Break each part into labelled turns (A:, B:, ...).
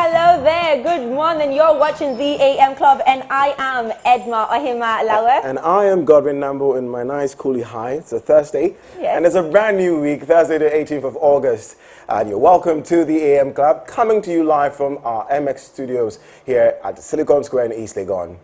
A: Hello there. Good morning. You're watching the AM Club, and I am Edma Ohima Lawe.
B: And I am Godwin Namboh in my nice coolie high. It's a Thursday, and it's a brand new week, Thursday the 18th of August. And you're welcome to the AM Club, coming to you live from our MX studios here at Silicon Square in East Legon.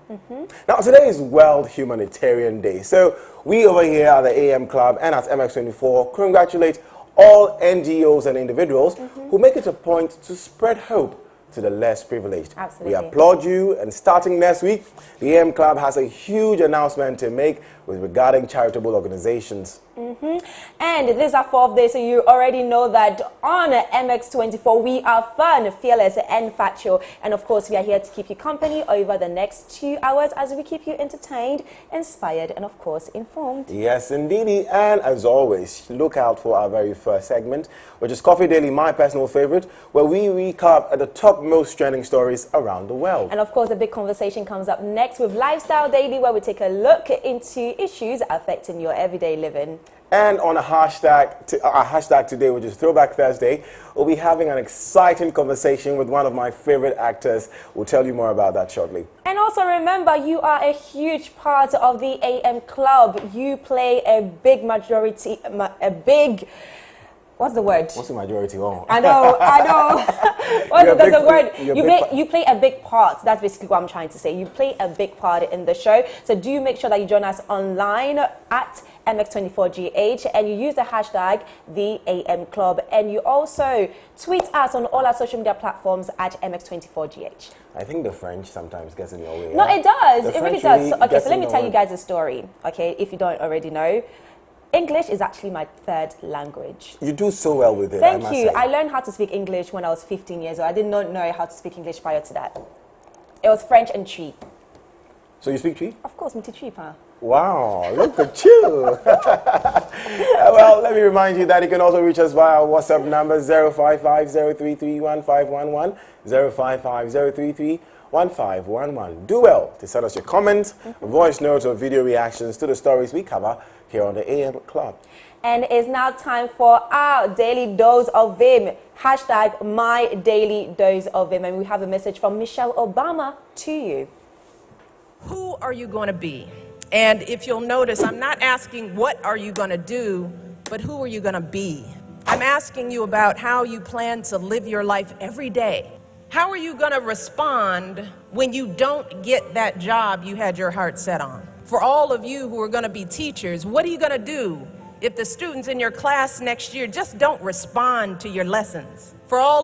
B: Now, today is World Humanitarian Day, so we over here at the AM Club and at MX24 congratulate all NGOs and individuals who make it a point to spread hope to the less privileged.
A: Absolutely.
B: We applaud you, and starting next week, the AM Club has a huge announcement to make regarding charitable organizations.
A: And this is our 4th day, so you already know that on MX24 we are fun, fearless and factual, and of course we are here to keep you company over the next 2 hours as we keep you entertained, inspired and of course informed.
B: Yes indeedy, and as always, look out for our very first segment, which is Coffee Daily, my personal favorite, where we recap the top most trending stories around the world.
A: And of course the big conversation comes up next with Lifestyle Daily, where we take a look into issues affecting your everyday living.
B: And on our hashtag today, which is Throwback Thursday, we'll be having an exciting conversation with one of my favorite actors. We'll tell you more about that shortly.
A: And also remember, you are a huge part of the AM Club. You play a big majority, what's the word?
B: What's the majority? Oh.
A: I know. What's the word? You play a big part. That's basically what I'm trying to say. You play a big part in the show. So do make sure that you join us online at MX24GH, and you use the hashtag the AM Club, and you also tweet us on all our social media platforms at MX24GH.
B: I think the French sometimes gets in your way.
A: No, it does. It really does.
B: Really
A: Okay, so let me tell you guys a story. Okay, if you don't already know. English is actually my 3rd language.
B: You do so well with it.
A: Thank you. I learned how to speak English when I was 15 years old. I did not know how to speak English prior to that. It was French and Twi.
B: So you speak Twi?
A: Of course, me Twi, huh?
B: Wow, look at you. Well, let me remind you that you can also reach us via our WhatsApp number 055-033-1511, 055-033-1511. Do well to send us your comments, voice notes, or video reactions to the stories we cover here on the AM Club.
A: And it's now time for our daily dose of Vim. Hashtag my daily dose of Vim. And we have a message from Michelle Obama to you.
C: Who are you going to be? And if you'll notice, I'm not asking what are you going to do, but who are you going to be? I'm asking you about how you plan to live your life every day. How are you going to respond when you don't get that job you had your heart set on? For all of you who are going to be teachers, what are you going to do if the students in your class next year just don't respond to your lessons? For all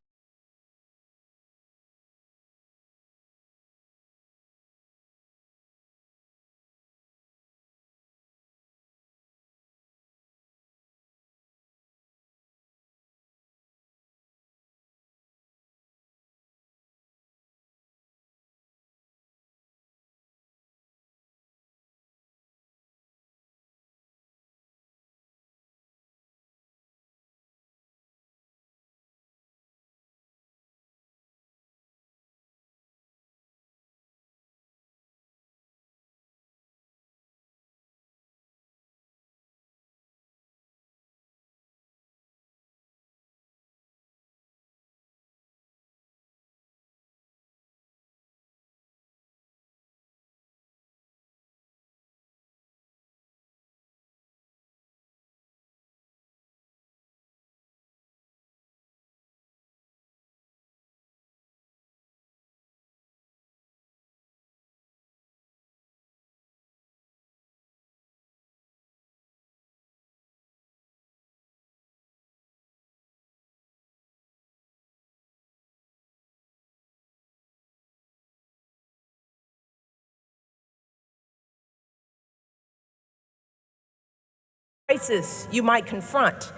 C: crisis you might confront,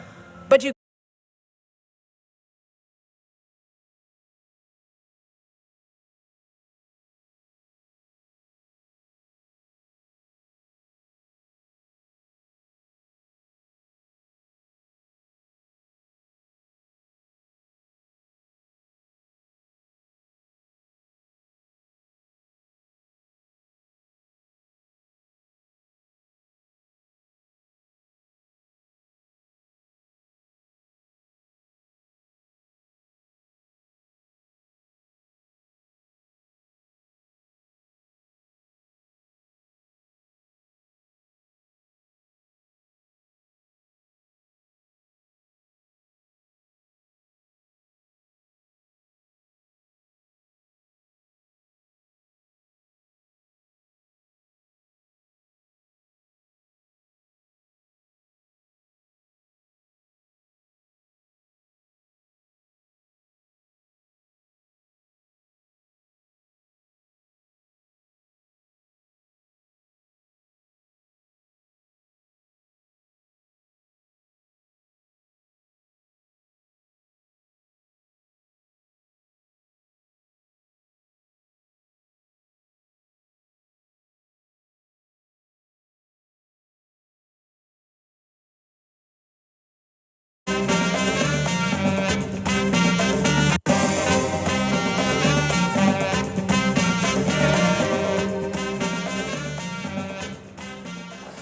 C: but you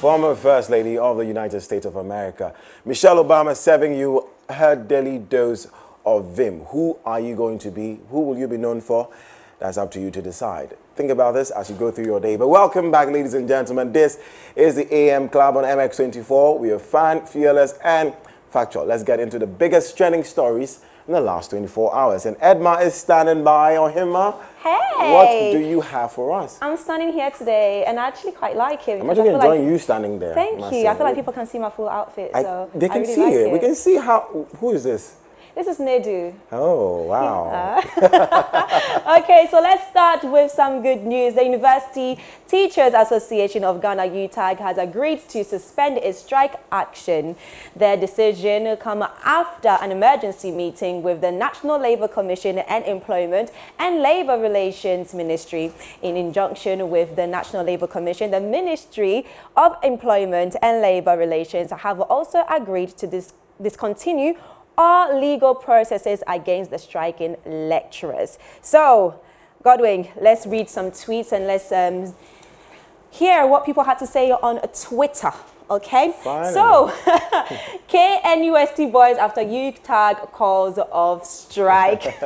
B: Former First Lady of the United States of America, Michelle Obama, serving you her daily dose of vim. Who are you going to be? Who will you be known for? That's up to you to decide. Think about this as you go through your day. But welcome back, ladies and gentlemen. This is the AM Club on MX24. We are fun, fearless, and factual. Let's get into the biggest trending stories in the last 24 hours. And Edma is standing by, or Hima.
A: Hey!
B: What do you have for us?
A: I'm standing here today, and I actually quite like it.
B: I'm actually enjoying you standing there.
A: Thank you. I feel like people can see my full outfit, so
B: they can
A: really
B: see
A: like
B: it. We can see how. Who is this?
A: This is Nedu.
B: Oh, wow.
A: Okay, so let's start with some good news. The University Teachers Association of Ghana, UTAG, has agreed to suspend its strike action. Their decision comes after an emergency meeting with the National Labour Commission and Employment and Labour Relations Ministry. In injunction with the National Labour Commission, the Ministry of Employment and Labour Relations have also agreed to discontinue all legal processes against the striking lecturers. So, Godwin, let's read some tweets and let's hear what people had to say on Twitter. Okay,
B: Finally.
A: So KNUST boys after UTAG calls of strike.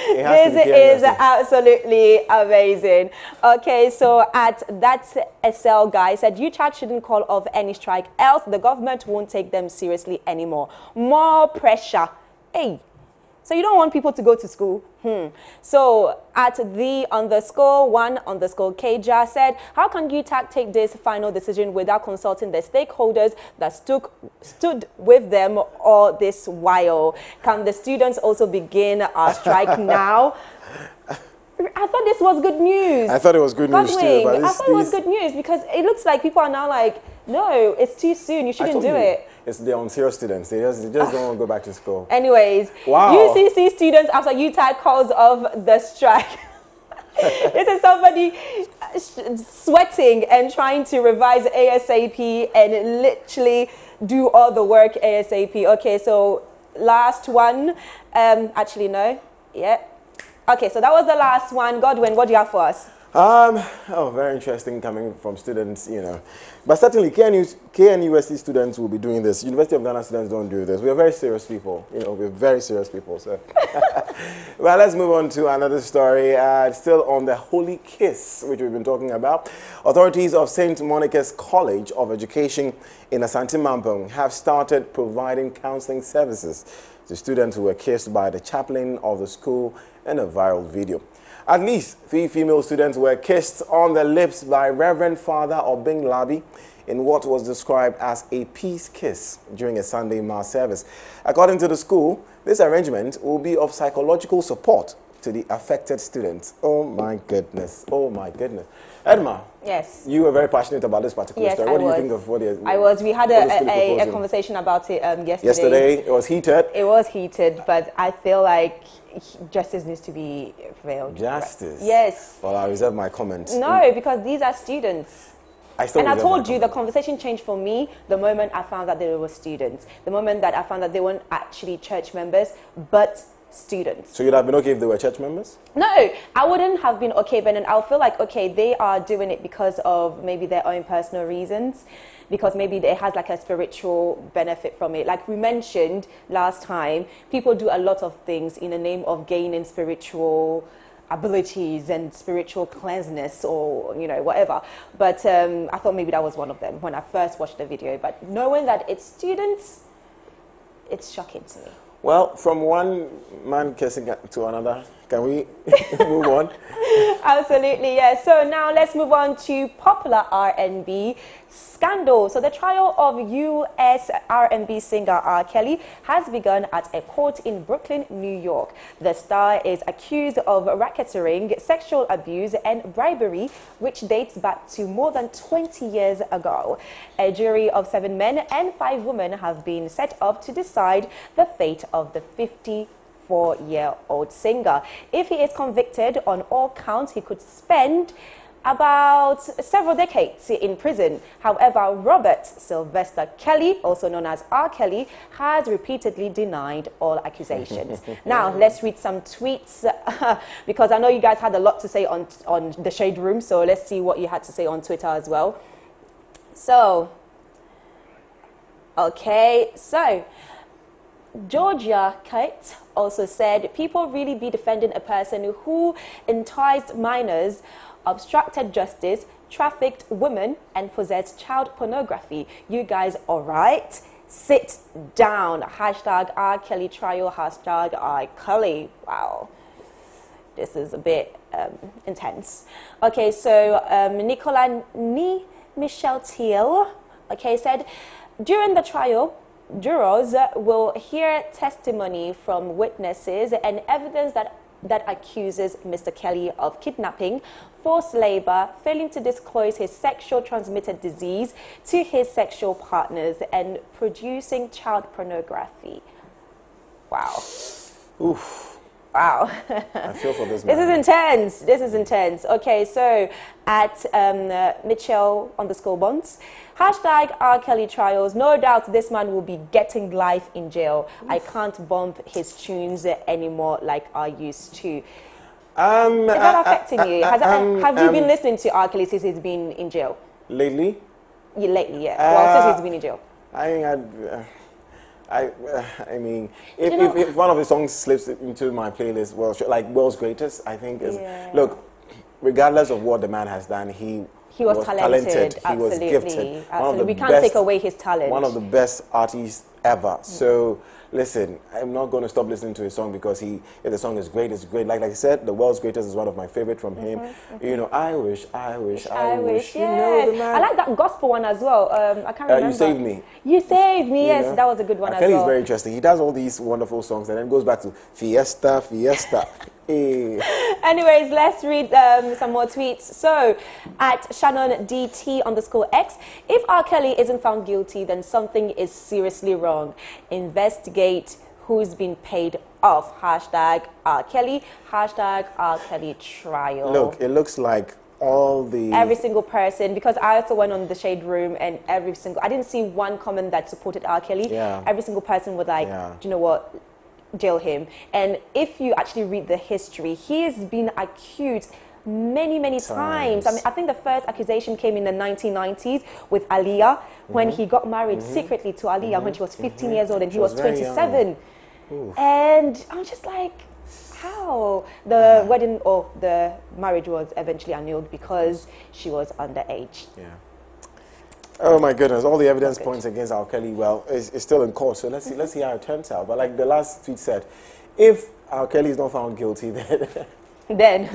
A: This is absolutely amazing. Okay, so at that SL guy said UTAG shouldn't call off any strike, else the government won't take them seriously anymore. More pressure. Hey. So you don't want people to go to school. So at the_1_Kja said, how can UTAG take this final decision without consulting the stakeholders that stood with them all this while? Can the students also begin our strike now? I thought this was good news.
B: I thought it was good news too. But
A: I thought it was good news because it looks like people are now like, no, it's too soon. You shouldn't do it.
B: It's the unserious students. They just don't want to go back to school.
A: Anyways,
B: wow.
A: UCC students after UTAG calls of the strike. This is somebody sweating and trying to revise ASAP and literally do all the work ASAP. Okay, so last one. Actually, no. Yeah. Okay, so that was the last one. Godwin, what do you have for us?
B: Oh, very interesting coming from students, you know. But certainly, KNUST students will be doing this. University of Ghana students don't do this. We are very serious people, you know, we're very serious people. So, well, let's move on to another story. Still on the Holy Kiss, which we've been talking about. Authorities of St. Monica's College of Education in Asante Namboh have started providing counseling services to students who were kissed by the chaplain of the school in a viral video. At least 3 female students were kissed on the lips by Reverend Father Obing Labi in what was described as a peace kiss during a Sunday mass service. According to the school, this arrangement will be of psychological support to the affected students. Oh my goodness. Oh my goodness. Edma.
A: Yes.
B: You were very passionate about this particular story. What do you think of what
A: I was. We had a conversation about it yesterday.
B: Yesterday, it was heated.
A: It was heated, but I feel like justice needs to be prevailed.
B: Justice?
A: Yes.
B: Well, I reserve my comment.
A: No, because these are students.
B: I
A: told you the conversation changed for me the moment I found that they were students. The moment that I found that they weren't actually church members, but students.
B: So you'd have been okay if they were church members?
A: No, I wouldn't have been okay, but then I'll feel like, okay, they are doing it because of maybe their own personal reasons, because maybe it has like a spiritual benefit from it. Like we mentioned last time, people do a lot of things in the name of gaining spiritual abilities and spiritual cleanliness or, you know, whatever. But I thought maybe that was one of them when I first watched the video. But knowing that it's students, it's shocking to me.
B: Well, from one man kissing to another, can we move on?
A: Absolutely, yes. So now let's move on to popular R&B scandal. So the trial of US R&B singer R. Kelly has begun at a court in Brooklyn, New York. The star is accused of racketeering, sexual abuse and bribery, which dates back to more than 20 years ago. A jury of 7 men and 5 women have been set up to decide the fate of the 54-year-old singer. If he is convicted on all counts, he could spend about several decades in prison. However, Robert Sylvester Kelly, also known as R. Kelly, has repeatedly denied all accusations. Now, let's read some tweets because I know you guys had a lot to say on the Shade Room, so let's see what you had to say on Twitter as well. So, okay, so Georgia Kate also said, people really be defending a person who enticed minors, obstructed justice, trafficked women, and possessed child pornography. You guys all right? Sit down. Hashtag R. Kelly trial. Hashtag R. Kelly. Wow. This is a bit intense. Okay, so Nicola Michelle Thiel, okay, said, during the trial, jurors will hear testimony from witnesses and evidence that accuses Mr. Kelly of kidnapping, forced labor, failing to disclose his sexual transmitted disease to his sexual partners, and producing child pornography. Wow.
B: Oof.
A: Wow.
B: I feel for this man.
A: This is intense. This is intense. Okay, so at Mitchell_Bonds, hashtag R. Kelly trials. No doubt this man will be getting life in jail. I can't bump his tunes anymore like I used to. Is that affecting you? Have you been listening to R. Kelly since he's been in jail?
B: Lately?
A: Yeah, lately, yeah. Well, since he's been in jail.
B: I mean, if one of his songs slips into my playlist, well, like World's Greatest, I think is, look, regardless of what the man has done, he was talented. He was gifted.
A: Absolutely. We can't take away his talent.
B: One of the best artists ever. So, listen, I'm not going to stop listening to his song because if the song is great, it's great. Like I said, The World's Greatest is one of my favorite from him. You know, I wish.
A: Yeah.
B: You know, the man.
A: I like that gospel one as well. I can't remember.
B: You Saved Me.
A: You Saved Me, yes.
B: Know?
A: That was a good one as well.
B: Kelly's very interesting. He does all these wonderful songs and then goes back to Fiesta.
A: Anyways, let's read some more tweets. So, at Shannon DT_X, if R. Kelly isn't found guilty, then something is seriously wrong. Investigate who's been paid off. Hashtag R. Kelly. Hashtag R. Kelly trial.
B: Look, it looks like every
A: single person, because I also went on the Shade Room and I didn't see one comment that supported R. Kelly.
B: Yeah.
A: Every single person was like, do you know what? Jail him. And if you actually read the history, he has been accused many times. I mean, I think the first accusation came in the 1990s with Aaliyah when he got married secretly to Aaliyah when she was 15 years old and he was 27. And I'm just like, how? The wedding or the marriage was eventually annulled because she was underage.
B: Yeah. Oh my goodness! All the evidence points against R. Kelly. Well, it's still in court, so let's see how it turns out. But like the last tweet said, if R. Kelly is not found guilty, then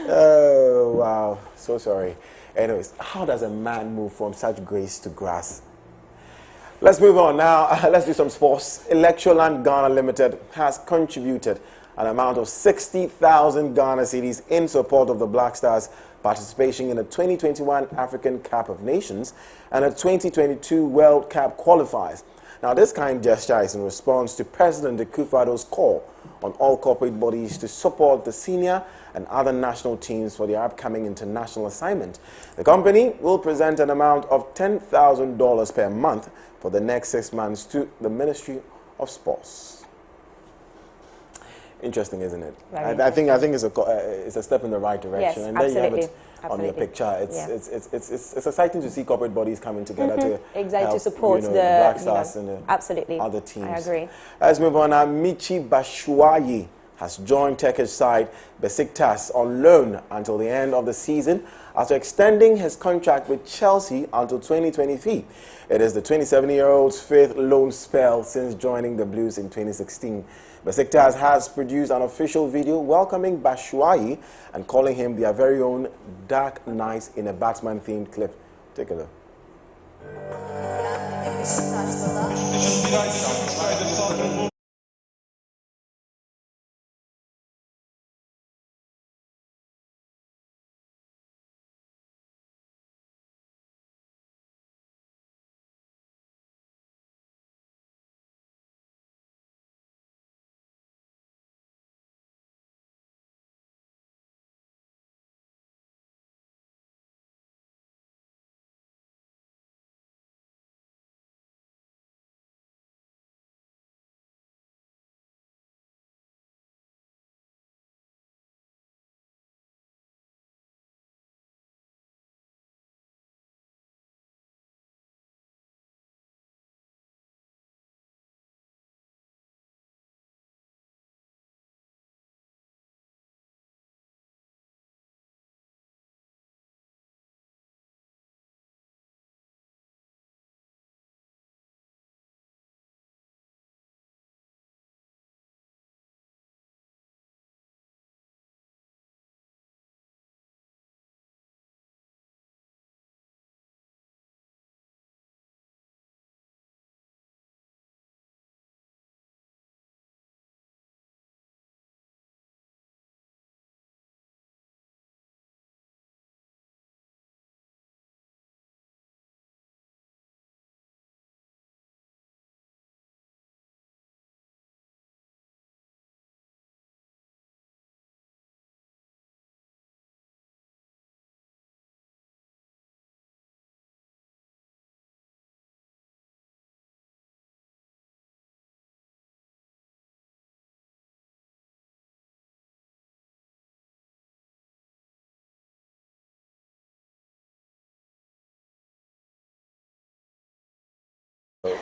B: oh wow, so sorry. Anyways, how does a man move from such grace to grass? Let's move on now. Let's do some sports. Electroland Ghana Limited has contributed an amount of 60,000 Ghana cedis in support of the Black Stars' participation in the 2021 African Cup of Nations and the 2022 World Cup qualifiers. Now, this kind gesture is in response to President Akufo-Addo's call on all corporate bodies to support the senior and other national teams for their upcoming international assignment. The company will present an amount of $10,000 per month for the next 6 months to the Ministry of Sports. Interesting, isn't it? I think it's a step in the right direction.
A: Yes,
B: and there
A: absolutely.
B: you have it on your picture. It's exciting to see corporate bodies coming together to help,
A: to support the
B: Black Stars and the other teams.
A: I agree.
B: Let's move on now. Michy Batshuayi has joined Turkish side Besiktas on loan until the end of the season after extending his contract with Chelsea until 2023. It is the 27-year-old's fifth loan spell since joining the Blues in 2016. Besiktas has produced an official video welcoming Batshuayi and calling him their very own Dark Knight in a Batman-themed clip. Take a look.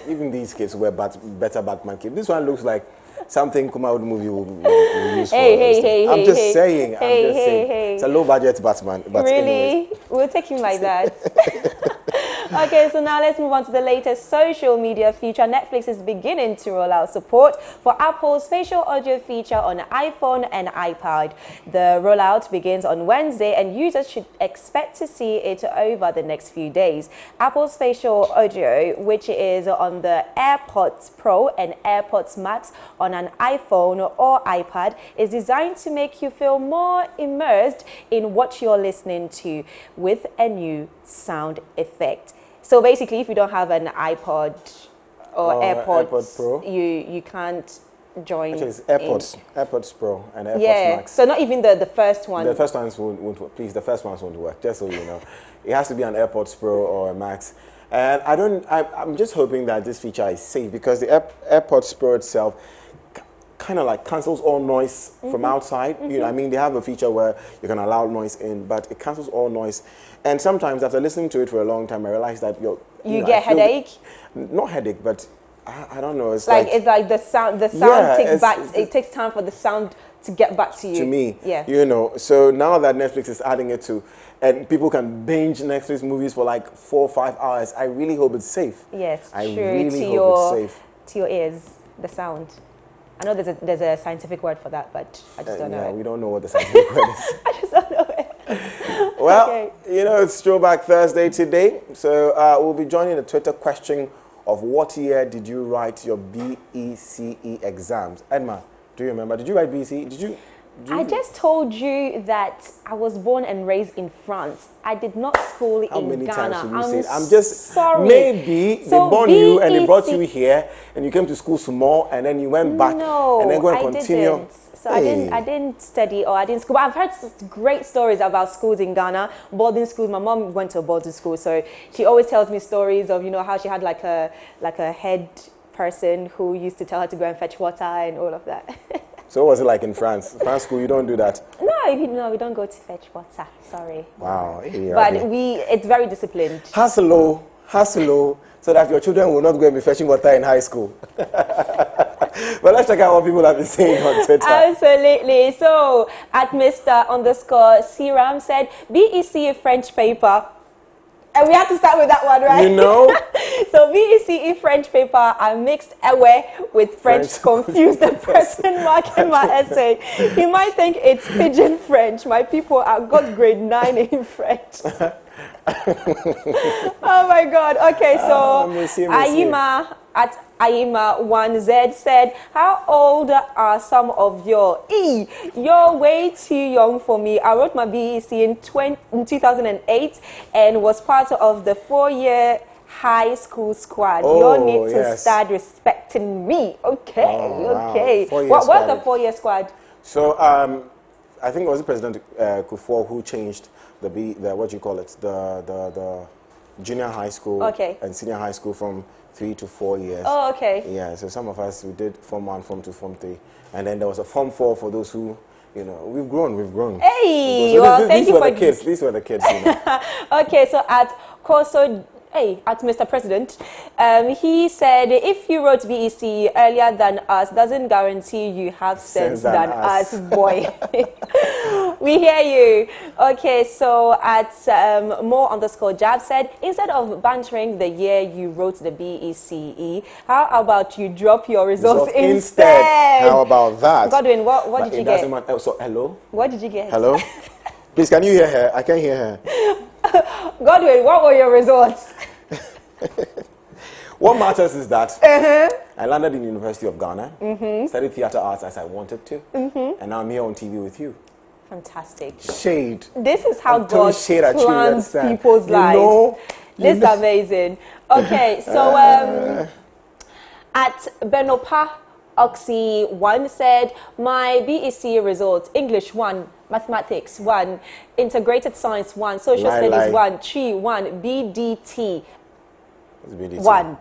B: Even these kids were better Batman kids. This one looks like something Kuma movie will use for. I'm just saying. It's a low budget Batman. But
A: really?
B: Anyways.
A: We'll take him like that. Okay, so now let's move on to the latest social media feature. Netflix is beginning to roll out support for Apple's facial audio feature on iPhone and iPad. The rollout begins on Wednesday, and users should expect to see it over the next few days. Apple's facial audio, which is on the AirPods Pro and AirPods Max on an iPhone or iPad, is designed to make you feel more immersed in what you're listening to with a new sound effect. So basically, if you don't have an iPod or AirPods Pro, you can't join.
B: Actually, it's AirPods Pro and AirPods Max.
A: So not even the first one.
B: The first ones won't work. Please, the first ones won't work. Just so you know, it has to be an AirPods Pro or a Max. And I'm just hoping that this feature is safe, because the AirPods Pro itself kind of like cancels all noise from outside. You know, I mean, they have a feature where you can allow noise in, but it cancels all noise. And sometimes after listening to it for a long time, I realize that you
A: get headache.
B: Not headache, but I don't know. It's
A: like the sound takes back. It takes time for the sound to get back to you.
B: To me,
A: yeah.
B: You know. So now that Netflix is adding it to, and people can binge Netflix movies for like 4 or 5 hours, I really hope it's safe.
A: Yes,
B: I
A: true.
B: really hope it's safe.
A: To your ears, the sound. I know there's a scientific word for that, but I just don't know it.
B: We don't know what the scientific word is.
A: I just don't know it.
B: Well, you know, it's Throwback Thursday today, so we'll be joining the Twitter question of what year did you write your BECE exams? Edma, do you remember? Did you write BECE? Did you
A: I just told you that I was born and raised in France. I did not school in Ghana.
B: How many times should you say it? I'm just
A: sorry.
B: Maybe they born you and they brought you here and you came to school small and then you went back and then going to continue.
A: Didn't. So I didn't study or I didn't school. But I've heard great stories about schools in Ghana, boarding schools. My mom went to a boarding school, so she always tells me stories of, you know, how she had like a head person who used to tell her to go and fetch water and all of that.
B: So what was it like in France? France school, you don't do that?
A: No, we don't go to fetch water. Sorry.
B: Wow. Yeah,
A: but it's very disciplined.
B: Hustle, so that your children will not go and be fetching water in high school. But let's check out what people have been saying on Twitter.
A: Absolutely. So, at Mr_Seram said, BECE French paper. And we have to start with that one, right?
B: You know?
A: So BECE French paper, I mixed away with French. Confused the person marking my essay. He might think it's pidgin French. My people, I got grade 9 in French. Oh my God. Okay, so Ayima at Ayima1Z said, how old are some of you're way too young for me. I wrote my BEC in 2008 and was part of the 4-year high school squad. You need to start respecting me. Okay, okay. Wow. What's the 4-year squad?
B: So I think it was President Kufuor who changed the junior high school and senior high school from 3 to 4 years.
A: Oh, okay.
B: Yeah, so some of us, we did Form 1, Form 2, Form 3. And then there was a Form 4 for those who, you know, we've grown.
A: Hey,
B: so
A: well, thank you for...
B: These were the kids, you know.
A: Okay, so at Corso... Hey, at Mr. President, he said, if you wrote BEC earlier than us, doesn't guarantee you have sense than us, boy. We hear you. Okay, so at more_Jab said, instead of bantering the year you wrote the BECE, how about you drop your results instead?
B: How about that?
A: Godwin, what did you get?
B: So, hello?
A: What did you get?
B: Hello? Please, can you hear her? I can't hear her.
A: Godwin, what were your results?
B: What matters is that I landed in the University of Ghana, studied theatre arts as I wanted to, and now I'm here on TV with you.
A: Fantastic.
B: Shade.
A: This is how God plans people's lives. This is amazing. Okay, so at Benopa Oxy 1 said, my BEC results, English 1, Mathematics 1, Integrated Science 1, Social Studies 1, Chi 1, BDT 1.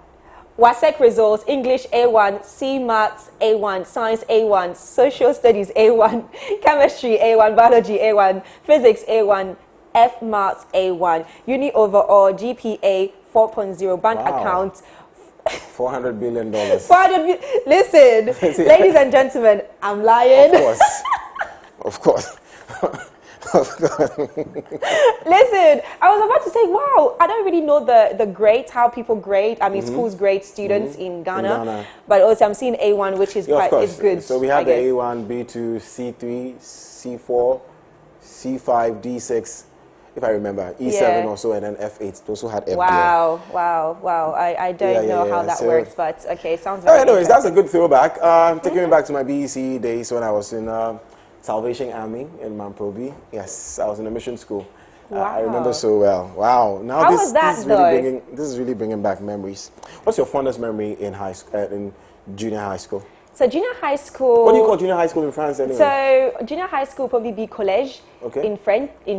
A: WASEC results, English A1, C Maths A1, Science A1, Social Studies A1, Chemistry A1, Biology A1, Physics A1, F Maths A1, Uni overall GPA 4.0, bank account
B: $400 billion.
A: Listen, ladies and gentlemen, I'm lying.
B: Of course. Of course.
A: Listen, I was about to say, wow, I don't really know the grades, how people grade. I mean, schools grade students in Ghana. But also, I'm seeing A1, which is quite is good.
B: So we have the A1, B2, C3, C4, C5, D6. If I remember, E7 also, and then F8. Also had F.
A: Wow. I don't know how that works, but okay, sounds very
B: anyways, that's a good throwback. Taking me back to my BEC days when I was in Salvation Army in Mamprobi. Yes, I was in a mission school.
A: Wow.
B: I remember so well. Wow. Now
A: how was that,
B: this is really bringing back memories. What's your fondest memory in high school, in junior high school?
A: So junior high school.
B: What do you call junior high school in France anyway?
A: So junior high school probably be collège in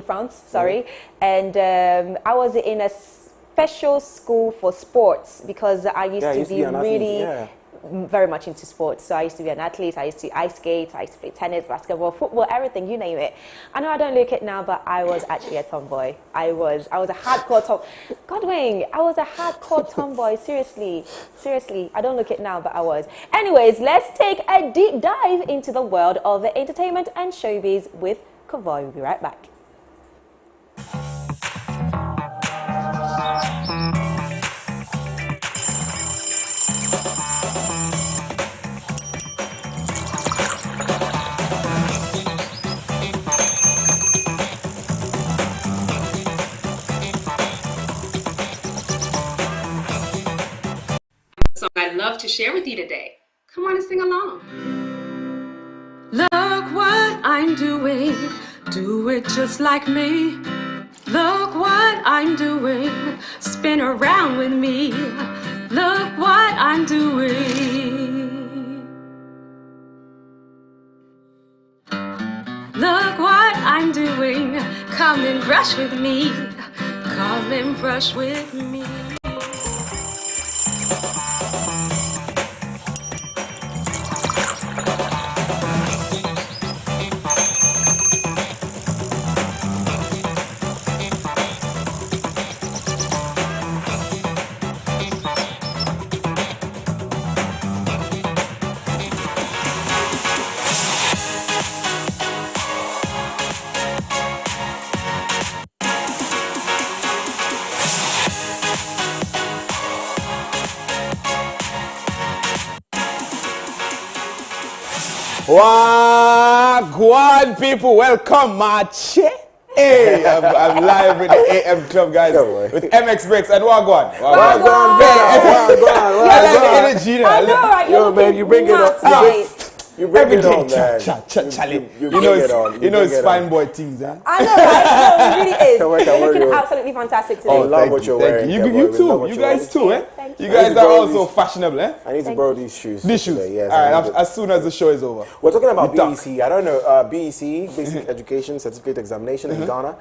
A: France. Sorry, and I was in a special school for sports because I used to be really very much into sports. So I used to be an athlete. I used to ice skate. I used to play tennis, basketball, football, everything, you name it. I know I don't look it now, but I was actually a tomboy. I was a hardcore Godwin, I was a hardcore tomboy. Seriously. I don't look it now, but I was. Anyways, let's take a deep dive into the world of entertainment and showbiz with Kavoy. We'll be right back.
D: Song I'd love to share with you today. Come on and sing along.
E: Look what I'm doing, do it just like me. Look what I'm doing, spin around with me. Look what I'm doing. Look what I'm doing, come and brush with me. Come and brush with me.
F: Wagwan people, welcome, March. Hey, I'm live with the AM Club, guys, with MX Breaks and Wagwan.
B: Wagwan.
F: I like the energy now.
A: I know, right?
B: Yo, man, you bring it up. You bring it on, man.
F: You know it's fine boy things, huh?
A: I know, right? No, it really is. You're looking absolutely fantastic today.
B: Oh, love what you're wearing.
F: You too. You guys too, eh? You guys are also fashionable, eh?
B: I need to borrow these shoes.
F: These shoes.
B: Yes,
F: all right, as soon as the show is over.
B: We're talking about BEC. I don't know. BEC, Basic Education Certificate Examination in Ghana.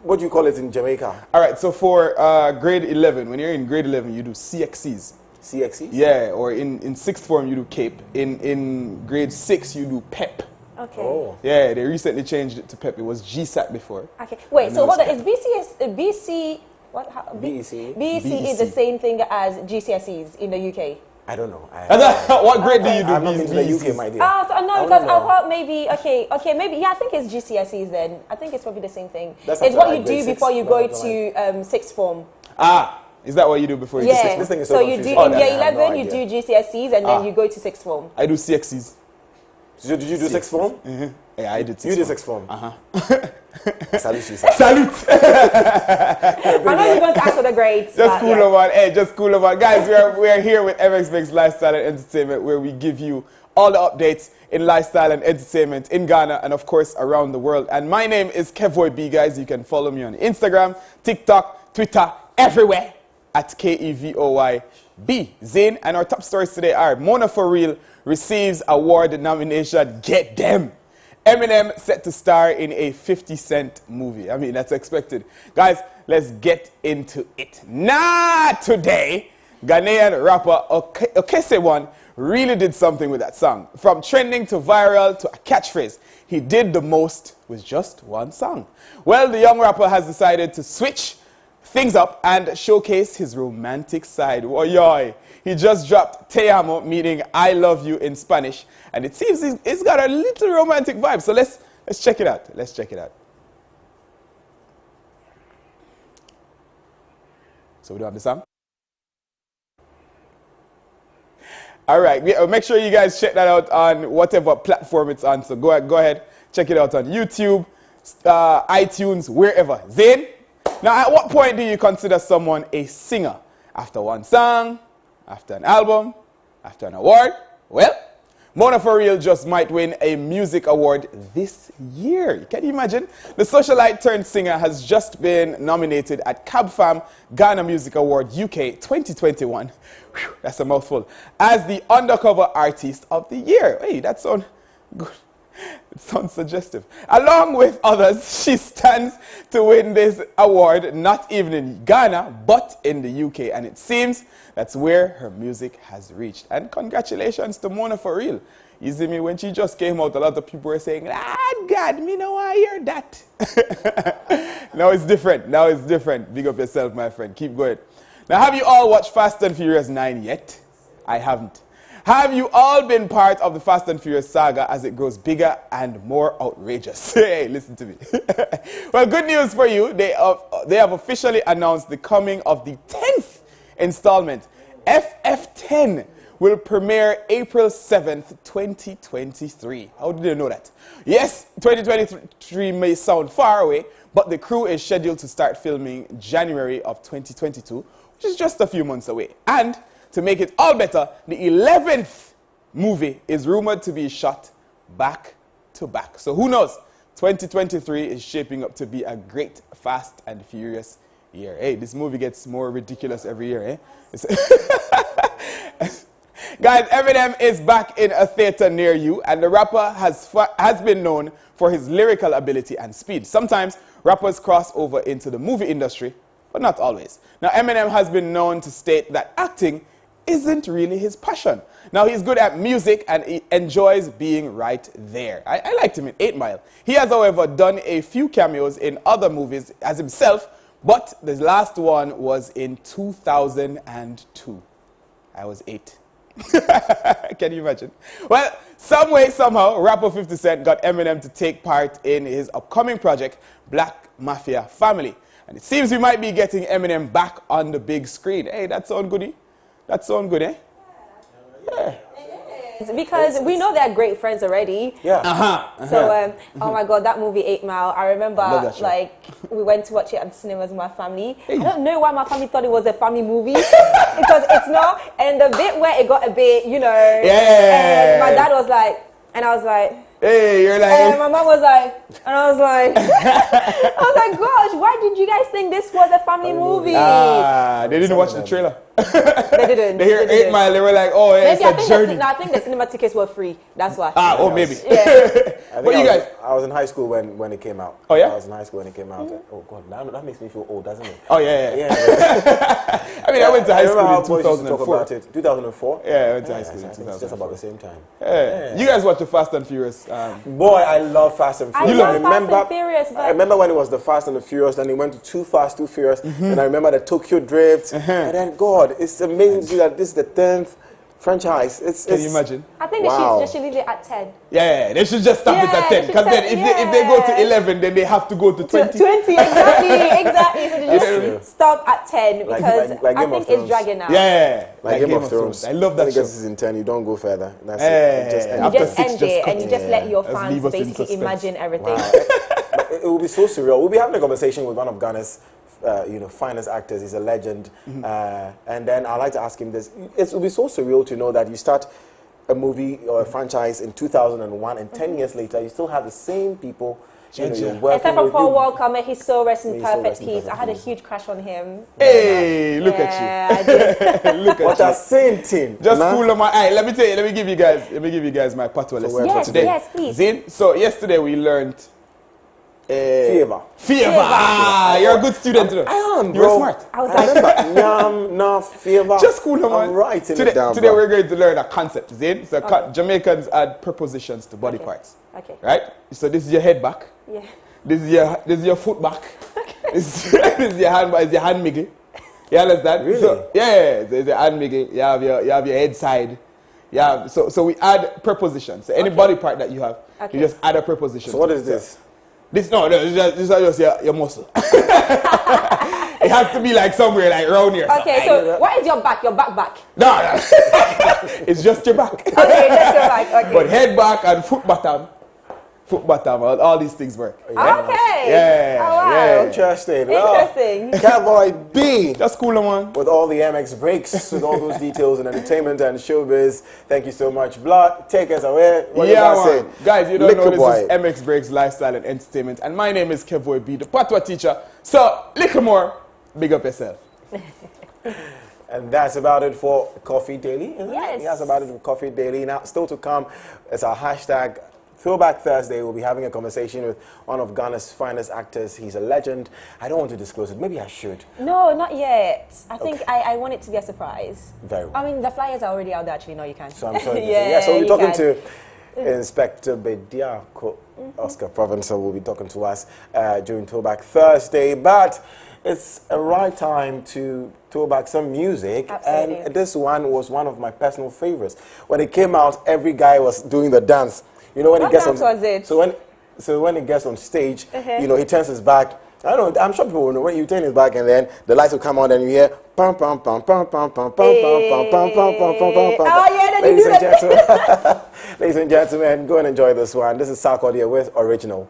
B: What do you call it in Jamaica?
F: All right, so for grade 11, when you're in grade 11, you do CXCs.
B: CXC?
F: Yeah, or in sixth form you do CAPE. In grade 6 you do PEP.
A: Okay.
B: Oh.
F: Yeah, they recently changed it to PEP. It was GSAT before.
A: Okay. Wait, so hold on. Is BC what?
B: BEC?
A: BEC is the same thing as GCSEs in the UK?
B: I don't know.
F: What grade do you do?
B: I'm not into the UK, my dear.
A: Oh, so no, because I thought maybe, okay, maybe, yeah, I think it's GCSEs then. I think it's probably the same thing.
B: That's
A: it's what you do before you go to sixth form.
F: Ah, is that what you do before you do sixth form?
B: This thing is
A: so you do, in year 11, you do GCSEs and then you go to sixth form.
F: I do CXCs.
B: So did you do sixth form?
F: Mm-hmm. Yeah, I did sixth form.
B: You did sixth form? Salute you, sir.
F: Salute!
A: I know you're going to ask for the grades.
F: Just cool over. Hey, just cool over. Guys, we are here with MX Mix Lifestyle and Entertainment, where we give you all the updates in lifestyle and entertainment in Ghana and, of course, around the world. And my name is Kevoy B, guys. You can follow me on Instagram, TikTok, Twitter, everywhere at KEVOYB. Zayn, and our top stories today are Mona For Real receives award nomination. Get them. Eminem set to star in a 50 Cent movie. I mean, that's expected. Guys, let's get into it. Today, Ghanaian rapper Okese1 really did something with that song. From trending to viral to a catchphrase, he did the most with just one song. Well, the young rapper has decided to switch things up and showcase his romantic side. Oh, yoy. He just dropped Te amo, meaning I love you in Spanish, and it seems it's got a little romantic vibe. So let's check it out. Let's check it out. So we don't have the song? All right, make sure you guys check that out on whatever platform it's on. So go ahead, check it out on YouTube, iTunes, wherever. Zayn, now at what point do you consider someone a singer? After one song, after an album, after an award? Well, Mona For Real just might win a music award this year. Can you imagine? The socialite turned singer has just been nominated at Cab Fam Ghana Music Award UK 2021. Whew, that's a mouthful. As the Undercover Artist of the Year. Hey, that sounds good. It sounds suggestive. Along with others, she stands to win this award not even in Ghana, but in the UK. And it seems that's where her music has reached. And congratulations to Mona For Real. You see me, when she just came out, a lot of people were saying, God, me no want to hear that. Now it's different. Now it's different. Big up yourself, my friend. Keep going. Now, have you all watched Fast and Furious 9 yet? I haven't. Have you all been part of the Fast and Furious saga as it grows bigger and more outrageous? Hey, listen to me. Well, good news for you. They have officially announced the coming of the 10th installment. FF10 will premiere April 7th, 2023. How did you know that? Yes, 2023 may sound far away, but the crew is scheduled to start filming January of 2022, which is just a few months away. And to make it all better, the 11th movie is rumored to be shot back to back. So who knows? 2023 is shaping up to be a great Fast and Furious year. Hey, this movie gets more ridiculous every year, eh? Guys, Eminem is back in a theater near you, and the rapper has been known for his lyrical ability and speed. Sometimes rappers cross over into the movie industry, but not always. Now, Eminem has been known to state that acting isn't really his passion. Now, he's good at music and he enjoys being right there. I liked him in 8 Mile. He has, however, done a few cameos in other movies as himself, but the last one was in 2002. I was 8. Can you imagine? Well, some way, somehow, rapper 50 Cent got Eminem to take part in his upcoming project, Black Mafia Family. And it seems we might be getting Eminem back on the big screen. Hey, that sound goodie? That sound good, eh? Yeah.
A: Because we know they're great friends already.
B: Yeah.
A: So, oh my God, that movie 8 Mile. I remember, like, we went to watch it at the cinemas with my family. Hey. I don't know why my family thought it was a family movie because it's not. And the bit where it got a bit, you know, and my dad was like, and I was like,
F: hey, you're like,
A: and my mom was like, and I was like, gosh, why did you guys think this was a family movie?
F: They didn't watch the trailer.
A: They didn't.
F: They hear 8 Mile, they were like, oh, yeah, maybe it's a journey.
A: I think the cinema tickets were free. That's why.
F: Maybe.
A: Yeah.
B: But you guys, I was in high school when it came out.
F: Oh yeah.
B: I was in high school when it came out. Oh God, that makes me feel old, doesn't it?
F: Oh yeah. I mean, I went to high school in 2004.
B: 2004.
F: Yeah, I went to high school in 2004.
B: It's just about the same time.
F: Yeah. You guys watch the Fast and Furious?
B: Boy, I love Fast and Furious.
A: I love Fast and Furious.
B: I remember when it was the Fast and the Furious, then it went to Too Fast, Too Furious, and I remember the Tokyo Drift, and then God, it's amazing that this is the 10th franchise. Can
F: you imagine?
A: I think they should leave it at 10.
F: Yeah, they should just stop it at 10. Because then if they go to 11, then they have to go to 20.
A: 20, exactly. So they just stop at 10 because I think it's dragging out.
F: Yeah,
B: like Game of Thrones.
F: I love that show.
B: This is in 10, you don't go further. That's
A: it. You just end it and you just let your fans basically imagine everything.
B: Wow. It will be so surreal. We'll be having a conversation with one of Ghana's finest actors. He's a legend. And then I'd like to ask him this. It will be so surreal to know that you start a movie or a franchise in 2001 and 10 years later, you still have the same people.
A: Except for Paul Walker, may he so rest in perfect peace. I had a huge crush on him.
F: Hey, look at you. Look at
B: what a same thing.
F: Just cool on my eye. Let me give you guys my patois lesson for today.
A: Yes, please.
F: Zin, so yesterday we learned
B: Fever.
F: You're a good student.
B: I am, bro.
F: You're smart.
A: I was like,
B: fever.
F: Just cool, man.
B: I'm writing it down.
F: Today we're going to learn a concept, Zin. So Jamaicans add prepositions to body parts.
A: Okay.
F: Right? So this is your head back.
A: Yeah.
F: This is your foot back. It's your hand, it's your hand miggle. You understand?
B: Really?
F: So, yeah, it's your hand miggle. You have your head side. Yeah. So we add prepositions. So any body part that you have, you just add a preposition.
B: So what is this?
F: So this is just your muscle. It has to be like somewhere like around here.
A: Okay, so what is your back? Your back?
F: No. It's just your back.
A: Okay, just your back. Okay.
F: But head back and foot bottom, all these things work.
A: Yeah. Okay.
F: Yeah.
A: Oh, wow.
F: Yeah.
B: Interesting.
A: Interesting.
B: Cowboy B.
F: That's cool, man.
B: With all the MX breaks, with all those details in entertainment and showbiz. Thank you so much. Blood, take us away. What you say?
F: Guys, you don't know this
B: boy.
F: is MX Breaks Lifestyle and Entertainment, and my name is Kevoy B, the Patwa teacher. So, little more, big up yourself.
B: And that's about it for Coffee Daily, isn't
A: Yes.
B: it? That's about it for Coffee Daily. Now, still to come, it's our hashtag Throwback Thursday. We'll be having a conversation with one of Ghana's finest actors. He's a legend. I don't want to disclose it. Maybe I should.
A: No, not yet. I think I want it to be a surprise.
B: Very well.
A: I mean, the flyers are already out there, actually. No, you can't.
B: So I'm sorry.
A: Yeah,
B: so we'll be
A: you
B: talking
A: can.
B: to Inspector Bediako, Oscar Provencer will be talking to us during Throwback Thursday. But it's a right time to throw back some music.
A: Absolutely.
B: And this one was one of my personal favorites. When it came out, every guy was doing the dance. You know, when
A: What
B: he gets
A: dance
B: on,
A: was it?
B: So when he gets on stage, you know, he turns his back. I don't know, I'm sure people will know when you turn his back and then the lights will come on and you hear pam pam pam pam pam pam pam pam pam pam pam pam pam pam.
A: Oh yeah, then
B: Ladies
A: you do
B: and
A: that.
B: gentlemen, ladies and gentlemen, go and enjoy this one. This is Sarkodie with Original.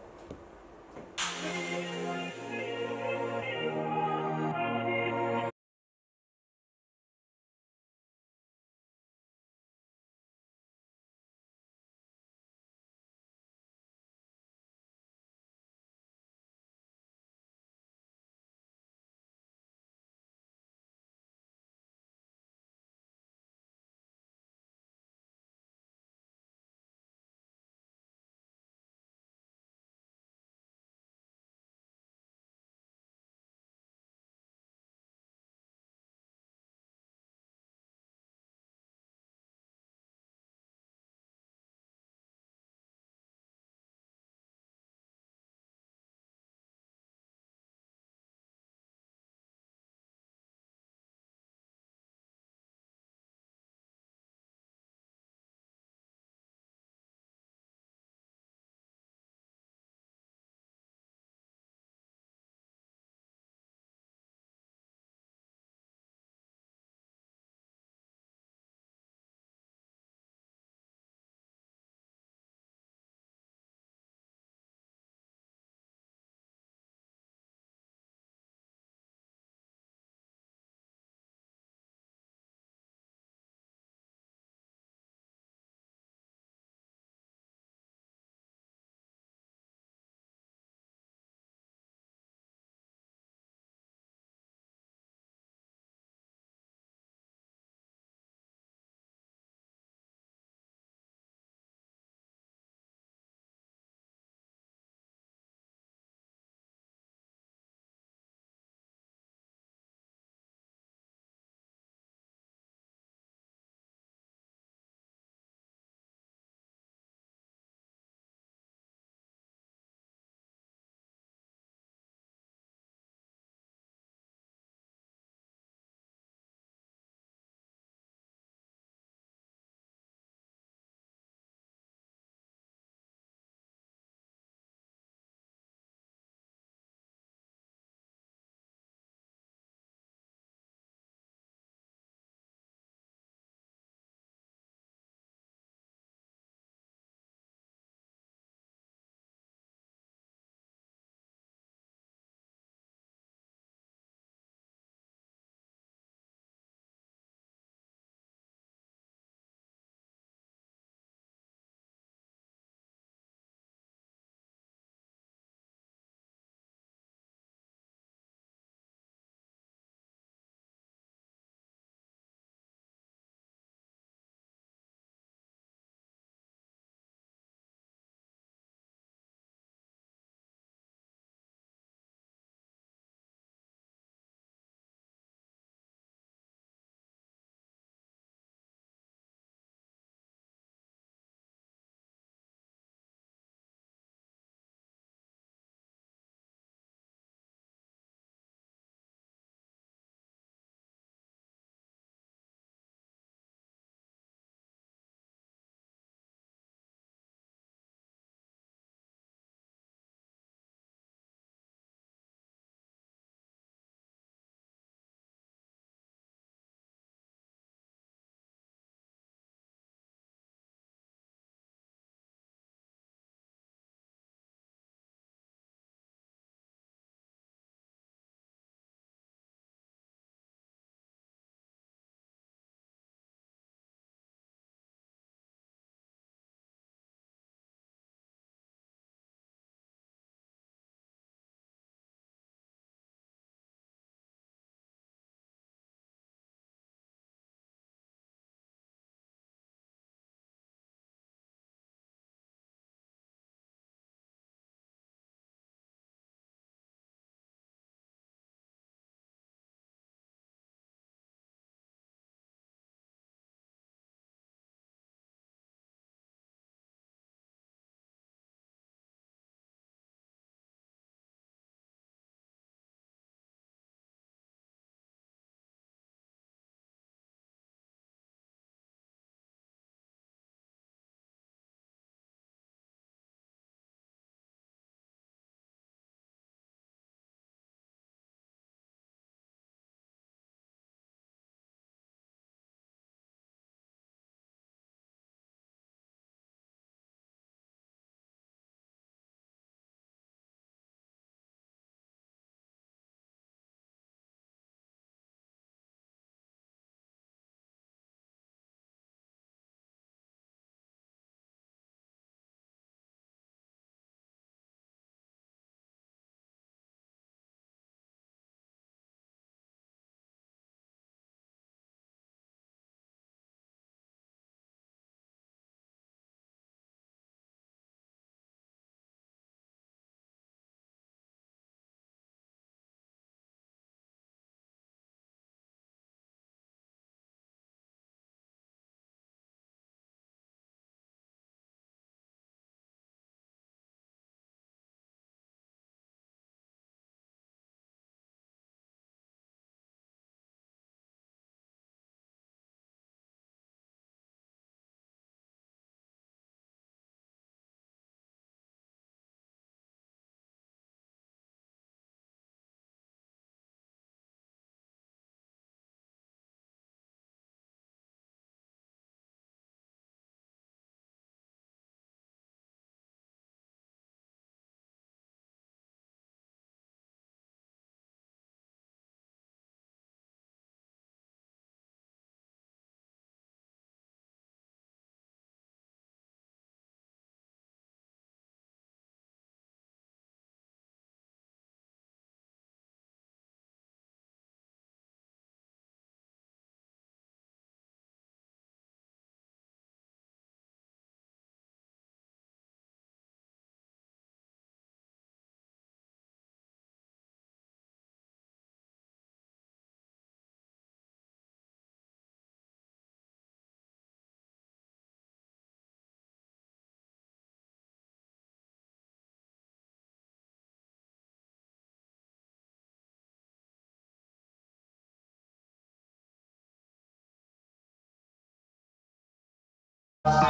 G: Weekend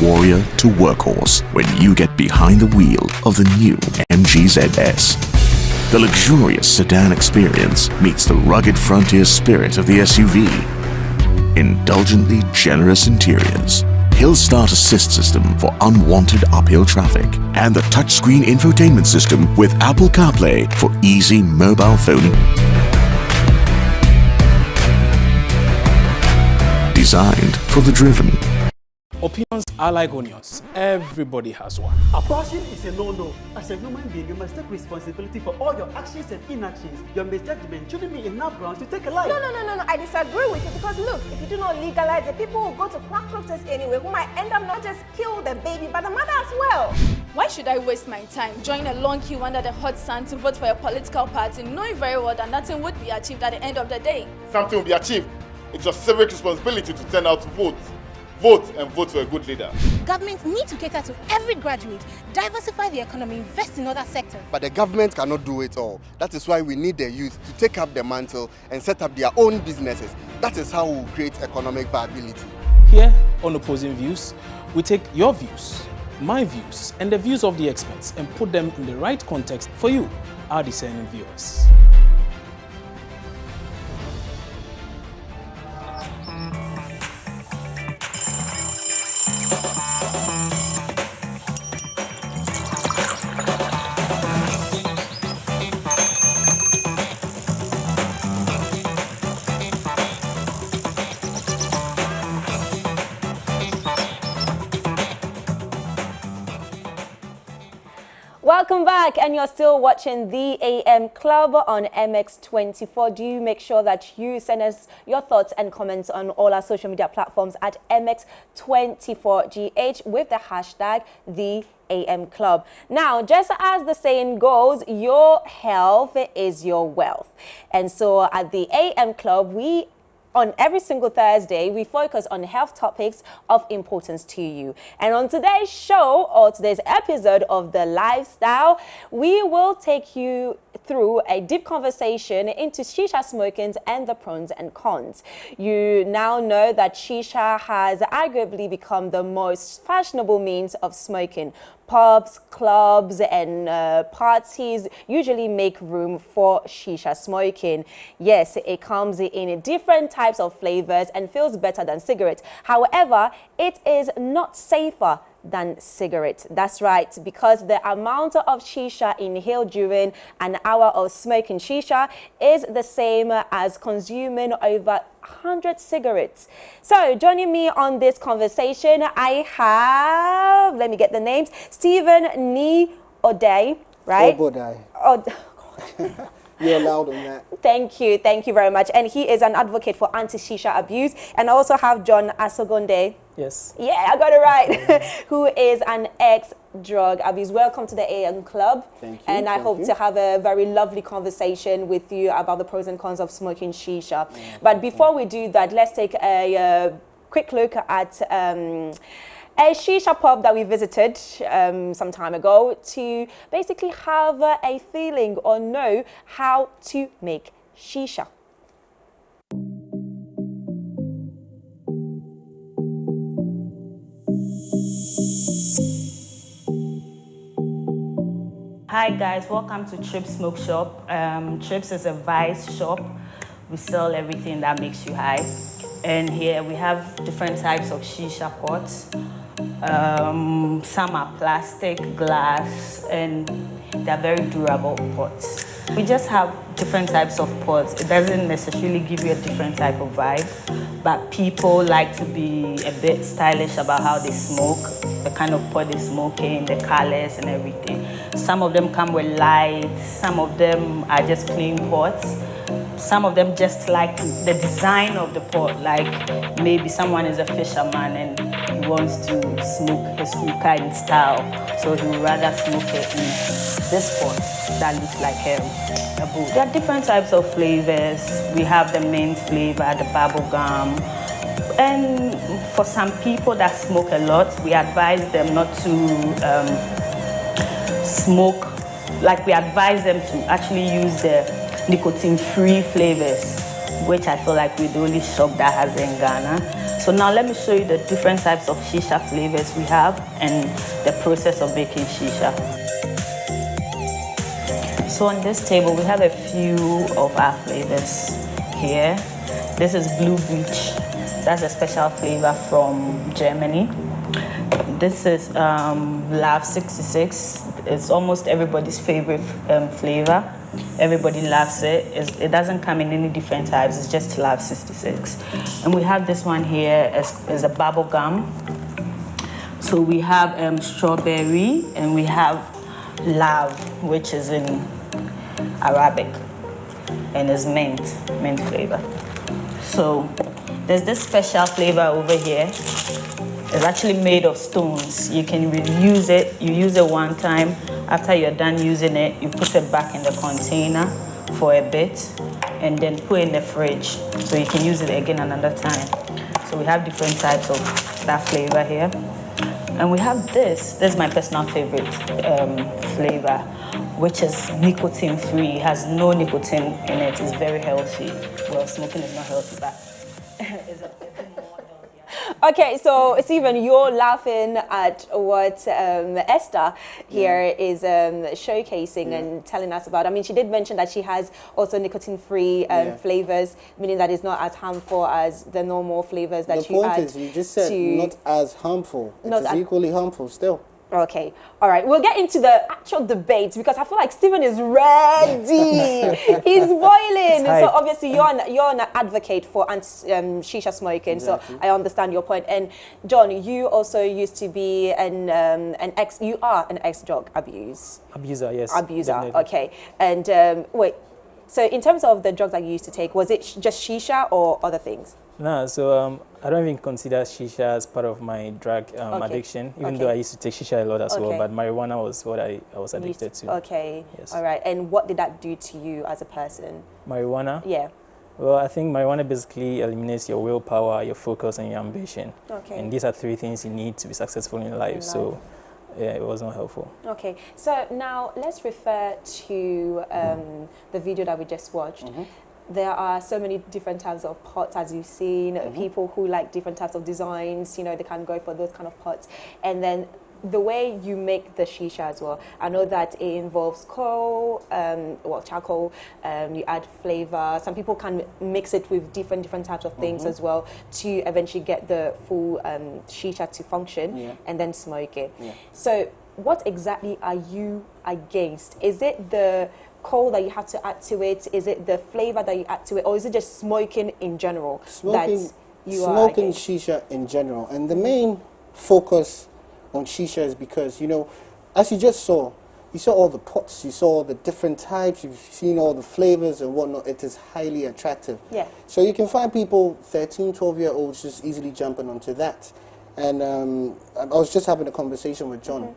G: warrior to workhorse when you get behind the wheel of the new MG ZS. The luxurious sedan experience meets the rugged frontier spirit of the SUV. Indulgently generous interiors, hill start assist system for unwanted uphill traffic, and the touchscreen infotainment system with Apple CarPlay for easy mobile phone. Designed for the driven.
H: Opinions are like onions. Everybody has one.
I: Abortion is a no-no. As a human being, you must take responsibility for all your actions and inactions. Your misjudgment shouldn't be enough grounds to take a life.
J: No. I disagree with you because look, if you do not legalize it, people will go to crack protest anyway who might end up not just kill the baby, but the mother as well.
K: Why should I waste my time joining a long queue under the hot sun to vote for a political party, knowing very well that nothing would be achieved at the end of the day?
L: Something will be achieved. It's your civic responsibility to turn out to vote. Vote and vote for a good leader.
J: Governments need to cater to every graduate, diversify the economy, invest in other sectors.
M: But the government cannot do it all. That is why we need the youth to take up the mantle and set up their own businesses. That is how we will create economic viability.
H: Here on Opposing Views, we take your views, my views, and the views of the experts and put them in the right context for you, our discerning viewers.
A: Welcome back, and you're still watching the AM Club on MX24. Do make sure that you send us your thoughts and comments on all our social media platforms at MX24GH with the hashtag the AM Club. Now, just as the saying goes, your health is your wealth. And so at the AM Club, on every single Thursday, we focus on health topics of importance to you. And on today's show, or today's episode of The Lifestyle, we will take you through a deep conversation into shisha smoking and the pros and cons. You now know that shisha has arguably become the most fashionable means of smoking. Pubs, clubs, and parties usually make room for shisha smoking. Yes, it comes in different types of flavors and feels better than cigarettes. However, it is not safer than cigarettes. That's right, because the amount of shisha inhaled during an hour of smoking shisha is the same as consuming over 100 cigarettes. So joining me on this conversation, I have, let me get the names, Stephen Nee O'Day, right?
N: O'Day.
A: Oh,
N: You're allowed on that.
A: Thank you very much. And he is an advocate for anti-shisha abuse. And I also have John Asogonde.
N: Yes.
A: Yeah, I got it right. Who is an ex-drug abuse. Welcome to the AM Club.
N: Thank you.
A: And I hope to have a very lovely conversation with you about the pros and cons of smoking shisha. But before we do that, let's take a quick look at a shisha pub that we visited some time ago to basically have a feeling or know how to make shisha.
O: Hi guys, welcome to Trips Smoke Shop. Trips is a vice shop. We sell everything that makes you high. And here we have different types of shisha pots. Some are plastic, glass, and they're very durable pots. We just have different types of pots. It doesn't necessarily give you a different type of vibe, but people like to be a bit stylish about how they smoke, the kind of pot they smoke in, the colors and everything. Some of them come with lights, some of them are just plain pots. Some of them just like the design of the pot, like maybe someone is a fisherman and he wants to smoke his hookah in style, so he would rather smoke it in this pot that looks like a bowl. There are different types of flavors. We have the mint flavor, the bubble gum. And for some people that smoke a lot, we advise them not to smoke. Like we advise them to actually use the nicotine-free flavors, which I feel like we're the only shop that has in Ghana. So now let me show you the different types of shisha flavors we have and the process of making shisha. So on this table, we have a few of our flavors here. This is Blue Beach. That's a special flavor from Germany. This is Love 66. It's almost everybody's favorite flavor. Everybody loves it. It doesn't come in any different types. It's just Love 66. And we have this one here as a bubble gum. So we have strawberry and we have Love, which is in Arabic and is mint flavor. So there's this special flavor over here. It's actually made of stones. You can reuse it. You use it one time. After you're done using it, you put it back in the container for a bit and then put it in the fridge so you can use it again another time. So we have different types of that flavor here. And we have this is my personal favorite flavor, which is nicotine-free. It has no nicotine in it. It's very healthy. Well, smoking is not healthy, but it's a bit more healthy.
A: Okay, so Stephen, you're laughing at what Esther here is showcasing and telling us about. I mean, she did mention that she has also nicotine-free flavors, meaning that it's not as harmful as the normal flavors that you add.
N: The point is, you just said not as harmful. It is equally harmful still.
A: Okay, all right. We'll get into the actual debate because I feel like Stephen is ready. He's boiling. So obviously you're an advocate for shisha smoking. Exactly. So I understand your point. And John, you also used to be an ex-drug abuser. Yes. Abuser. Definitely. Okay. And wait. So in terms of the drugs that you used to take, was it just shisha or other things?
P: No, so I don't even consider shisha as part of my drug addiction, even though I used to take shisha a lot as well, but marijuana was what I was addicted to.
A: Okay, yes. All right. And what did that do to you as a person?
P: Marijuana?
A: Yeah.
P: Well, I think marijuana basically eliminates your willpower, your focus, and your ambition. Okay. And these are three things you need to be successful in life. So yeah, it was not helpful. Okay,
A: so now let's refer to the video that we just watched. There are so many different types of pots, as you've seen. People who like different types of designs, you know, they can go for those kind of pots. And then the way you make the shisha as well, I know that it involves coal, charcoal, you add flavor. Some people can mix it with different types of things as well to eventually get the full shisha to function and then smoke it. So what exactly are you against? Is it the coal that you have to add to it? Is it the flavor that you add to it? Or is it just smoking in general?
N: Smoking shisha in general. And the main focus on shisha is because, you know, as you just saw, you saw all the pots, you saw the different types, you've seen all the flavors and whatnot. It is highly attractive. Yeah. So you can find people, 13, 12-year-olds, just easily jumping onto that. And I was just having a conversation with John.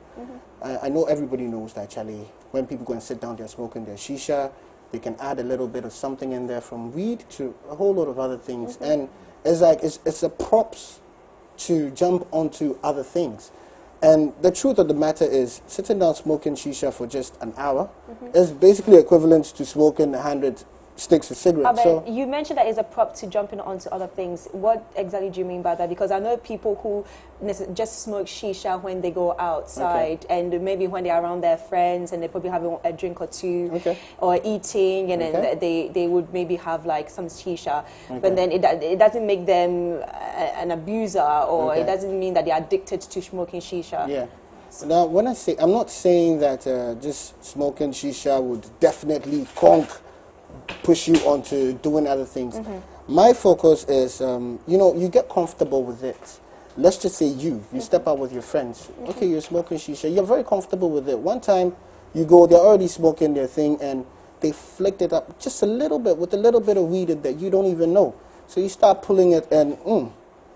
N: I know everybody knows that, Charlie, when people go and sit down, they're smoking their shisha, they can add a little bit of something in there from weed to a whole lot of other things. And it's like, it's a props to jump onto other things. And the truth of the matter is, sitting down smoking shisha for just an hour is basically equivalent to smoking 100 sticks of cigarettes.
A: So you mentioned that it's a prop to jumping onto other things. What exactly do you mean by that? Because I know people who just smoke shisha when they go outside and maybe when they're around their friends and they're probably having a drink or two or eating, and then they would maybe have like some shisha, but then it doesn't make them an abuser, or it doesn't mean that they're addicted to smoking shisha.
N: Yeah. Now, when I say, I'm not saying that just smoking shisha would definitely push you onto doing other things. My focus is, you know, you get comfortable with it. Let's just say you step out with your friends. Okay, you're smoking shisha. You're very comfortable with it. One time you go, they're already smoking their thing, and they flicked it up just a little bit with a little bit of weed in that you don't even know. So you start pulling it, and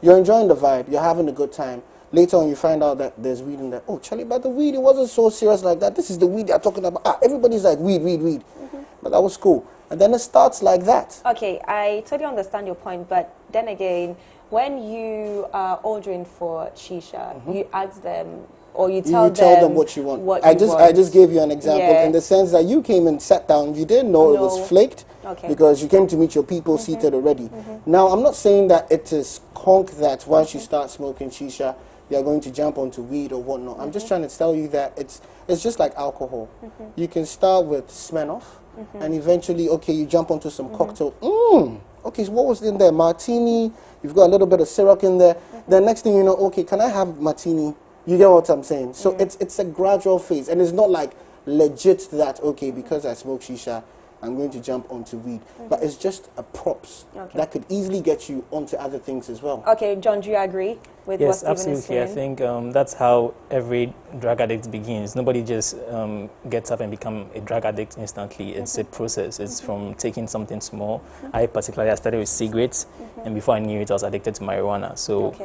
N: you're enjoying the vibe. You're having a good time. Later on, you find out that there's weed in there. Oh, Charlie, but the weed, it wasn't so serious like that. This is the weed they're talking about. Ah, everybody's like, weed, weed, weed. But that was cool. And then it starts like that.
A: Okay, I totally understand your point, but then again, when you are ordering for shisha, you ask them, or you tell them
N: what you want. I just gave you an example in the sense that you came and sat down. You didn't know it was flaked because you came to meet your people seated already. Now, I'm not saying that it is conk that once you start smoking shisha, you're going to jump onto weed or whatnot. I'm just trying to tell you that it's just like alcohol. You can start with Smirnoff, and eventually, okay, you jump onto some cocktail. Okay, so what was in there? Martini. You've got a little bit of syrup in there. Then next thing you know, okay, can I have martini? You get what I'm saying? So it's a gradual phase, and it's not like legit that, okay, because I smoke shisha, I'm going to jump onto weed. But it's just a props that could easily get you onto other things as well.
A: Okay, John, do you agree with what Stephen is saying?
P: Yes, absolutely. I think that's how every drug addict begins. Nobody just gets up and become a drug addict instantly. It's a process. It's from taking something small. I started with cigarettes, and before I knew it, I was addicted to marijuana. So.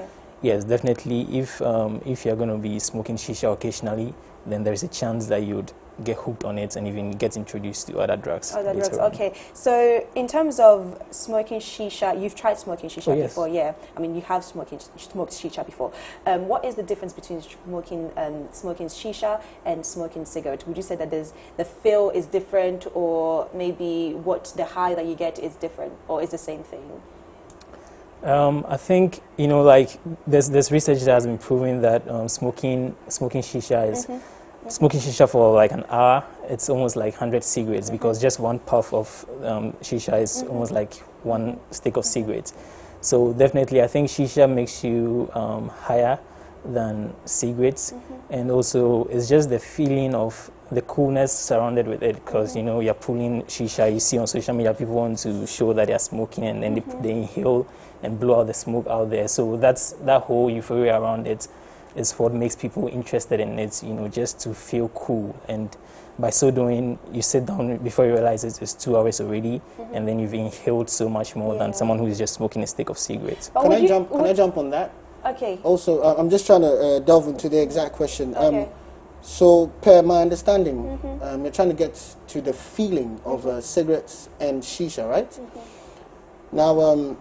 P: Yes, definitely. If you're going to be smoking shisha occasionally, then there's a chance that you'd get hooked on it and even get introduced to other drugs.
A: Okay. So in terms of smoking shisha, you've tried smoking shisha before, yeah? I mean, you have smoked shisha before. What is the difference between smoking shisha and smoking cigarette? Would you say that the feel is different, or maybe what the high that you get is different, or is the same thing?
P: I think, like there's research that has been proving that smoking shisha is smoking shisha for like an hour. It's almost like 100 cigarettes because just one puff of shisha is almost like one stick of cigarettes. So definitely, I think shisha makes you higher than cigarettes, and also it's just the feeling of the coolness surrounded with it, because you're pulling shisha. You see on social media people want to show that they're smoking, and then they inhale and blow out the smoke out there. So that whole euphoria around it is what makes people interested in it, just to feel cool. And by so doing, you sit down before you realize it's 2 hours already, and then you've inhaled so much more than someone who's just smoking a stick of cigarettes.
N: Can I jump on that?
A: Okay.
N: Also, I'm just trying to delve into the exact question. So, per my understanding, you're trying to get to the feeling of cigarettes and shisha, right? Now,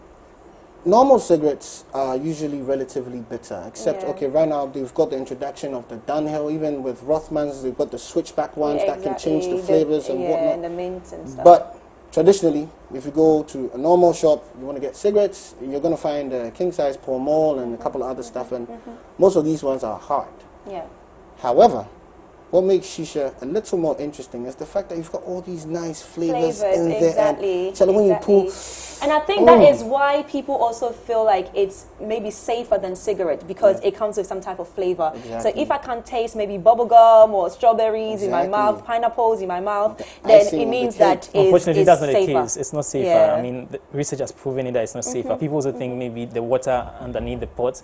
N: normal cigarettes are usually relatively bitter, except, okay, right now they've got the introduction of the downhill. Even with Rothmans, they've got the switchback ones that can change the flavors and whatnot.
A: And the mints and stuff.
N: But traditionally, if you go to a normal shop, you want to get cigarettes, you're going to find king size Pall Mall and a couple of other stuff, and most of these ones are hard. However, what makes shisha a little more interesting is the fact that you've got all these nice flavors in there. And when you pull,
A: and I think that is why people also feel like it's maybe safer than cigarette, because it comes with some type of flavor. So if I can taste maybe bubblegum or strawberries in my mouth, pineapples in my mouth, then it means that
P: unfortunately
A: it's
P: that's not
A: safer.
P: the case. It's not safer. I mean, the research has proven it that it's not safer. People also think maybe the water underneath the pot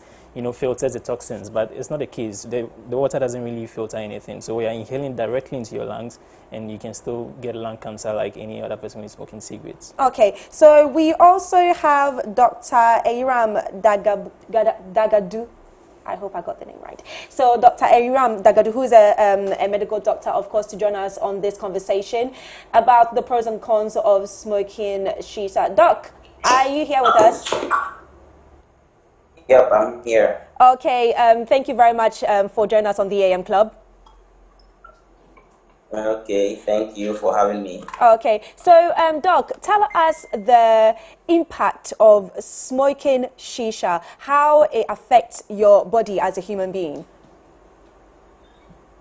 P: filters the toxins, but it's not the case. The water doesn't really filter anything. So we are inhaling directly into your lungs, and you can still get lung cancer like any other person who's smoking cigarettes.
A: Okay, so we also have Dr. Aram Dagadu. I hope I got the name right. So Dr. Aram Dagadu, who is a medical doctor, of course, to join us on this conversation about the pros and cons of smoking shisha. Doc, are you here with us?
Q: Yep, I'm here.
A: Okay, thank you very much for joining us on the AM Club.
Q: Okay, thank you for having me.
A: Okay, so Doc, tell us the impact of smoking shisha, how it affects your body as a human being.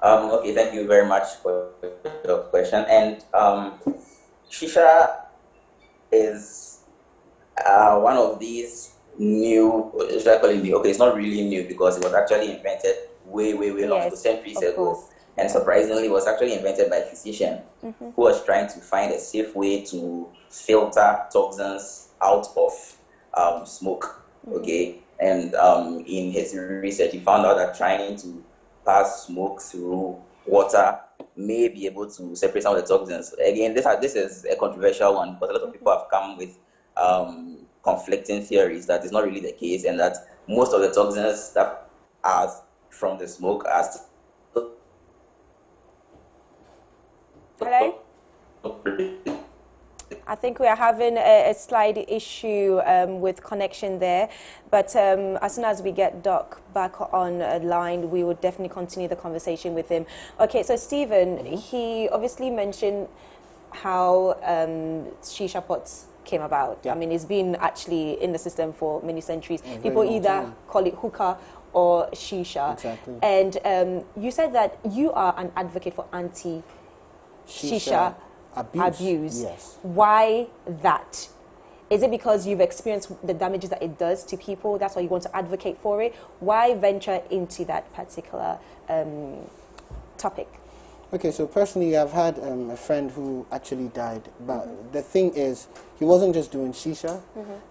Q: Okay, thank you very much for the question. And shisha is one of these new, should I call it new? Okay, it's not really new because it was actually invented way long ago, centuries ago. And surprisingly, it was actually invented by a physician who was trying to find a safe way to filter toxins out of smoke. Okay, and in his research, he found out that trying to pass smoke through water may be able to separate some of the toxins. Again, this is a controversial one because a lot of people have come with conflicting theories that is not really the case, and that most of the toxins that as from the smoke as
A: Hello? I think we are having a slight issue with connection there, but as soon as we get Doc back on line, we will definitely continue the conversation with him. Okay, so Stephen, he obviously mentioned how shisha pots came about. I mean, it's been actually in the system for many centuries. People either call it hookah or shisha.
N: Exactly.
A: And you said that you are an advocate for anti-shisha abuse.
N: Yes.
A: Why that? Is it because you've experienced the damages that it does to people? That's why you want to advocate for it? Why venture into that particular topic?
N: Okay, so personally, I've had a friend who actually died. But the thing is, he wasn't just doing shisha.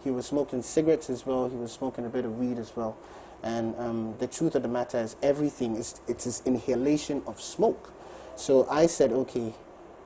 N: He was smoking cigarettes as well. He was smoking a bit of weed as well. And the truth of the matter is, everything it's this inhalation of smoke. So I said, okay,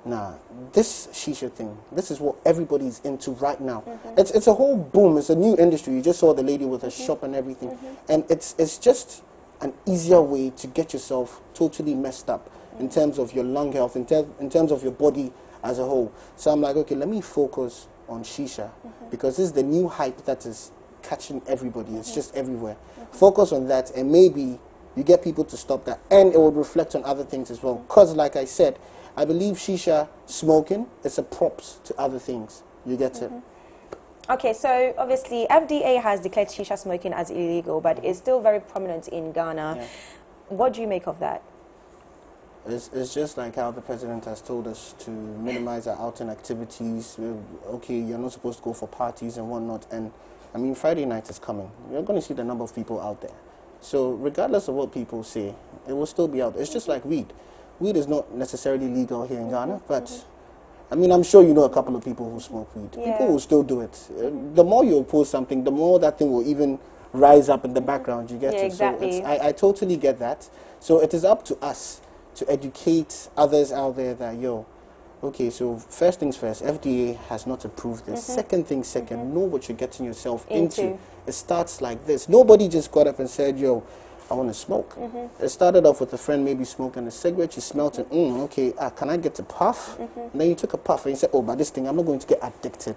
N: nah, this shisha thing, this is what everybody's into right now. It's a whole boom. It's a new industry. You just saw the lady with her shop and everything. And it's just an easier way to get yourself totally messed up in terms of your lung health, in terms of your body as a whole. So I'm like, okay, let me focus on shisha because this is the new hype that is catching everybody. It's just everywhere. Focus on that, and maybe you get people to stop that, and it will reflect on other things as well. Because like I said, I believe shisha smoking is a props to other things. You get it?
A: Okay, so obviously FDA has declared shisha smoking as illegal, but it's still very prominent in Ghana.
N: Yeah.
A: What do you make of that?
N: It's just like how the president has told us to minimize our outing activities. Okay, you're not supposed to go for parties and whatnot. And I mean, Friday night is coming. You're going to see the number of people out there. So regardless of what people say, it will still be out there. It's just like weed. Weed is not necessarily legal here in Ghana, but I mean, I'm sure you know a couple of people who smoke weed. People will still do it. The more you oppose something, the more that thing will even rise up in the background. You get it?
A: Exactly.
N: So I totally get that. So it is up to us to educate others out there that, yo, okay, so first things first, FDA has not approved this. Second thing second, know what you're getting yourself into. It starts like this. Nobody just got up and said, yo, I want to smoke. It started off with a friend maybe smoking a cigarette. You smelt it. Okay, can I get a puff? And then you took a puff and you said, oh, but this thing, I'm not going to get addicted.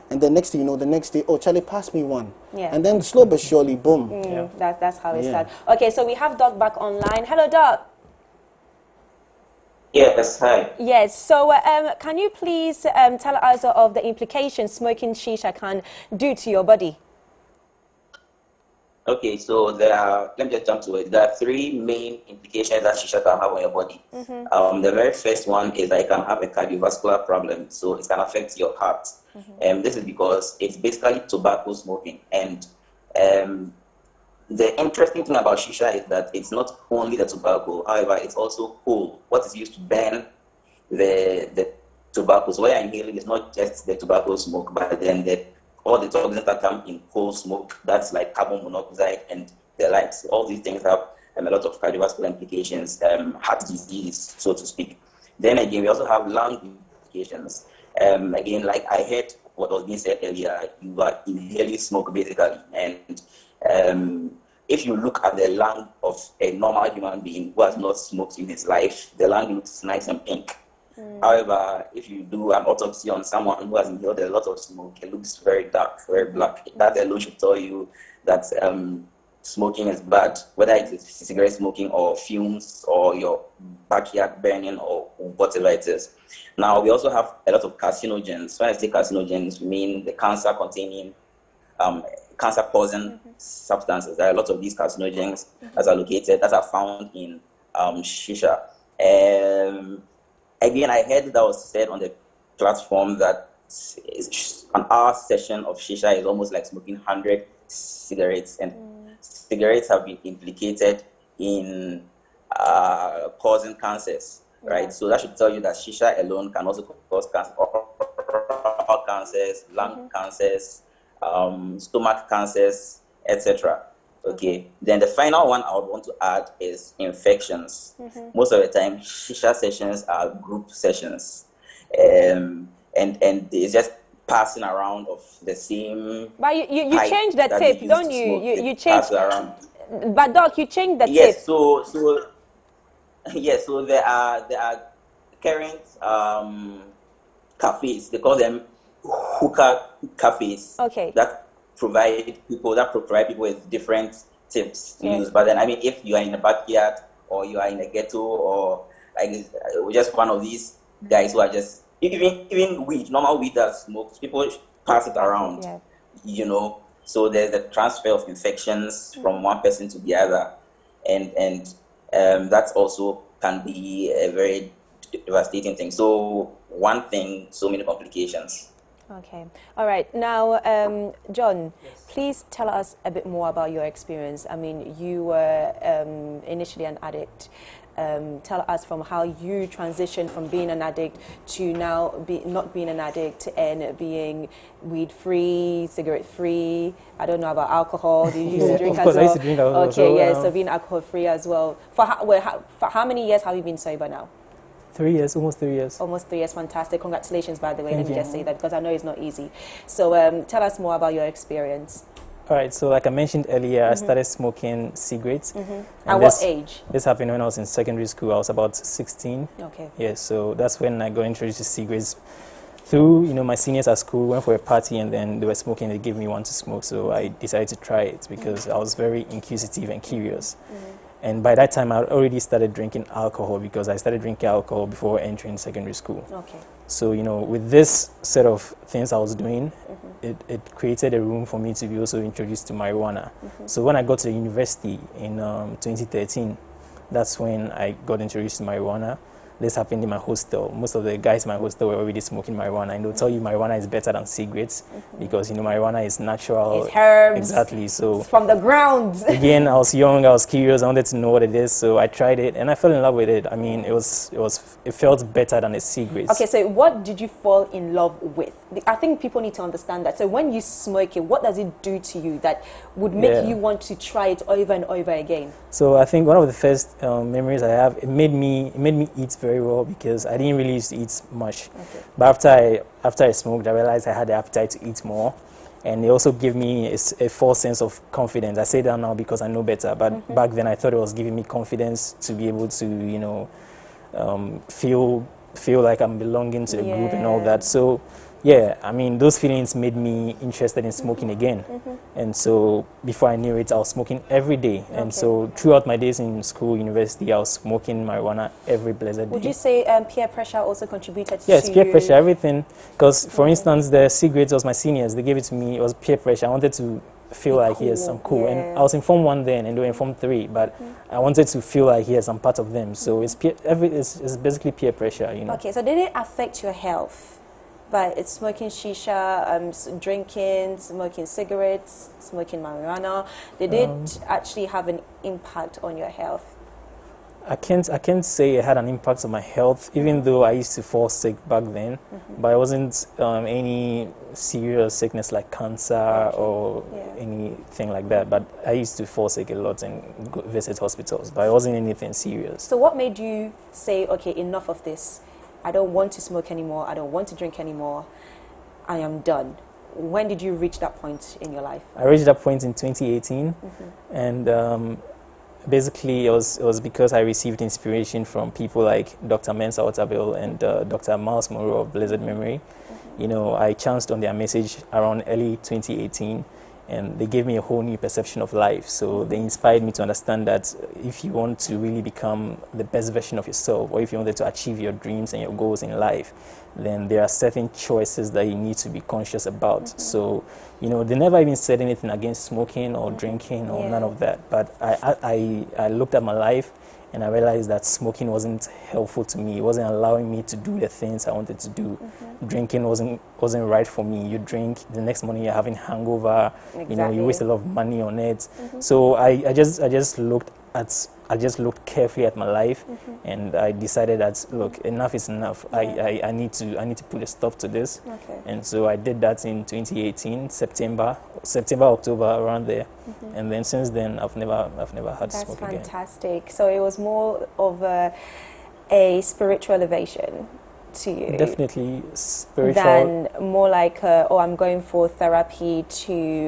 N: And the next thing you know, the next day, oh, Charlie, pass me one. And then slow but surely, boom.
A: That's how it started. Okay, so we have Doc back online. Hello, Doc.
Q: Yes, hi.
A: Yes, so can you please tell us of the implications smoking shisha can do to your body?
Q: Okay, so let me just jump to it. There are three main implications that shisha can have on your body. The very first one is that it can have a cardiovascular problem, so it can affect your heart. This is because it's basically tobacco smoking. And the interesting thing about shisha is that it's not only the tobacco, however, it's also coal. What is used to burn the tobacco. So what you're inhaling is not just the tobacco smoke, but then all the toxins that come in coal smoke, that's like carbon monoxide and the likes. All these things have a lot of cardiovascular implications, heart disease, so to speak. Then again, we also have lung implications. Again, like I heard what was being said earlier, you are inhaling smoke basically. And if you look at the lung of a normal human being who has not smoked in his life, the lung looks nice and pink. However, if you do an autopsy on someone who has inhaled a lot of smoke, it looks very dark, very black. That alone should tell you that smoking is bad, whether it's cigarette smoking or fumes or your backyard burning or whatever it is. Now, we also have a lot of carcinogens. When I say carcinogens, we mean the cancer-containing, cancer-causing substances. There are a lot of these carcinogens that are found in shisha. Again, I heard that was said on the platform that an hour session of shisha is almost like smoking 100 cigarettes, and cigarettes have been implicated in causing cancers, right? So that should tell you that shisha alone can also cause cancer, oral cancers, lung cancers, stomach cancers, etc. Okay, then the final one I would want to add is infections. Most of the time, shisha sessions are group sessions, and it's just passing around of the same.
A: But you change the tip, don't you? You change. But Doc, you changed the tip.
Q: Yes. So yes. So there are current cafes. They call them hookah cafes.
A: Okay.
Q: That provide people with different tips to
A: Yes.
Q: use. But then, I mean, if you are in the backyard or you are in a ghetto or like just one of these guys who are just even weed, normal weed that smokes, people pass it around.
A: Yeah.
Q: You know, so there's the transfer of infections from one person to the other, and that also can be a very devastating thing. So one thing, so many complications.
A: Okay. All right. Now, John, please tell us a bit more about your experience. I mean, you were initially an addict. Tell us from how you transitioned from being an addict to now not being an addict and being weed-free, cigarette-free. I don't know about alcohol. Do you used to drink as well?
P: Of course, I used to drink alcohol.
A: Okay, yeah, so being alcohol-free as well. For how many years have you been sober now?
P: 3 years, almost 3 years.
A: Almost 3 years, fantastic. Congratulations, by the way.
P: Thank
A: Let me
P: you.
A: just say that because I know it's not easy. So tell us more about your experience.
P: All right, so like I mentioned earlier, I started smoking cigarettes.
A: At what age?
P: This happened when I was in secondary school. I was about 16.
A: Okay.
P: Yeah, so that's when I got introduced to cigarettes. Through, my seniors at school, went for a party and then they were smoking, they gave me one to smoke. So I decided to try it because I was very inquisitive and curious. And by that time, I already started drinking alcohol because I started drinking alcohol before entering secondary school.
A: Okay.
P: So, with this set of things I was doing, it created a room for me to be also introduced to marijuana. So when I got to the university in 2013, that's when I got introduced to marijuana. This happened in my hostel. Most of the guys in my hostel were already smoking marijuana, and they'll tell you marijuana is better than cigarettes because marijuana is natural.
A: It's herbs.
P: Exactly. So
A: it's from the ground.
P: Again, I was young, I was curious, I wanted to know what it is, so I tried it, and I fell in love with it. I mean, it felt better than a cigarette.
A: Okay, so what did you fall in love with? I think people need to understand that. So when you smoke it, what does it do to you that would make you want to try it over and over again?
P: So I think one of the first memories I have, it made me eat very well because I didn't really used to eat much. Okay. But after I smoked, I realized I had the appetite to eat more. And it also gave me a false sense of confidence. I say that now because I know better, but back then I thought it was giving me confidence to be able to, feel like I'm belonging to the group and all that. So, yeah, I mean, those feelings made me interested in smoking again. And so before I knew it, I was smoking every day. Okay. And so throughout my days in school, university, I was smoking marijuana every blessed day.
A: Would you say peer pressure also contributed to
P: Yes, peer pressure, everything. Because, for instance, the cigarettes was my seniors. They gave it to me. It was peer pressure. I wanted to feel like, yes, I'm cool. Yeah. And I was in Form 1 then, and they were in Form 3. But I wanted to feel like, yes, I'm part of them. So it's basically peer pressure,
A: Okay, so did it affect your health? But it's smoking shisha, drinking, smoking cigarettes, smoking marijuana. Did it actually have an impact on your health?
P: I can't say it had an impact on my health, even though I used to fall sick back then. But it wasn't any serious sickness like cancer or anything like that. But I used to fall sick a lot and visit hospitals. But it wasn't anything serious.
A: So what made you say, okay, enough of this? I don't want to smoke anymore. I don't want to drink anymore. I am done. When did you reach that point in your life?
P: I reached that point in 2018. And basically, it was because I received inspiration from people like Dr. Mensa Otabil and Dr. Miles Monroe of blessed memory. I chanced on their message around early 2018. And they gave me a whole new perception of life. So they inspired me to understand that if you want to really become the best version of yourself, or if you wanted to achieve your dreams and your goals in life, then there are certain choices that you need to be conscious about. So, they never even said anything against smoking or drinking or none of that. But I looked at my life and I realized that smoking wasn't helpful to me. It wasn't allowing me to do the things I wanted to do. Drinking wasn't right for me. You drink, the next morning you're having hangover.
A: Exactly.
P: You waste a lot of money on it. So I just looked carefully at my life, and I decided that, look, enough is enough. I need to put a stop to this.
A: Okay.
P: And so I did that in 2018, September, October, around there. And then since then, I've never had smoke again.
A: That's fantastic. So it was more of a spiritual elevation. to you?
P: Definitely spiritual.
A: Than more like, oh, I'm going for therapy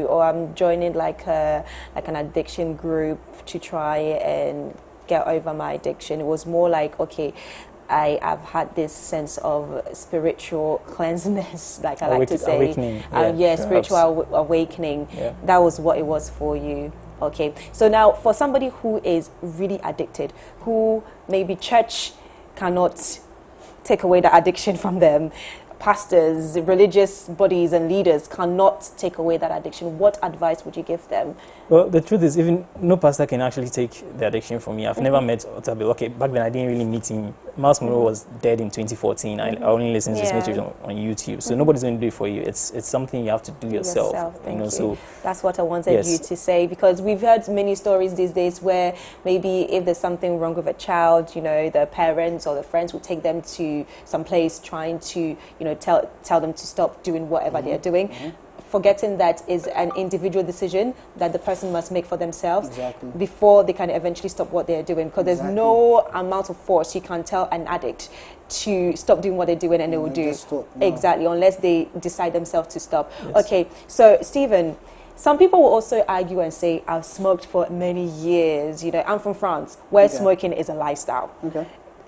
A: or I'm joining like an addiction group to try and get over my addiction. It was more like, okay, I have had this sense of spiritual cleanseness, like I like to say.
P: Awakening.
A: Spiritual awakening.
P: Yeah.
A: That was what it was for you. Okay. So now for somebody who is really addicted, who maybe church cannot take away the addiction from them, pastors, religious bodies and leaders cannot take away that addiction, what advice would you give them?
P: Well, the truth is, even no pastor can actually take the addiction from me. I've never met Otabil. Okay, back then I didn't really meet him. Miles Monroe was dead in 2014. I only listened to his message on YouTube. So nobody's going to do it for you. It's something you have to do yourself.
A: Thank you.
P: So
A: that's what I wanted you to say, because we've heard many stories these days where maybe if there's something wrong with a child, you know, the parents or the friends will take them to some place trying to, you know, tell them to stop doing whatever they're doing. Forgetting that is an individual decision that the person must make for themselves before they can eventually stop what they're doing, because there's no amount of force you can tell an addict to stop doing what they're doing and they will do. Exactly, unless they decide themselves to stop. Okay, so Stephen, some people will also argue and say, I've smoked for many years. You know, I'm from France, where smoking is a lifestyle.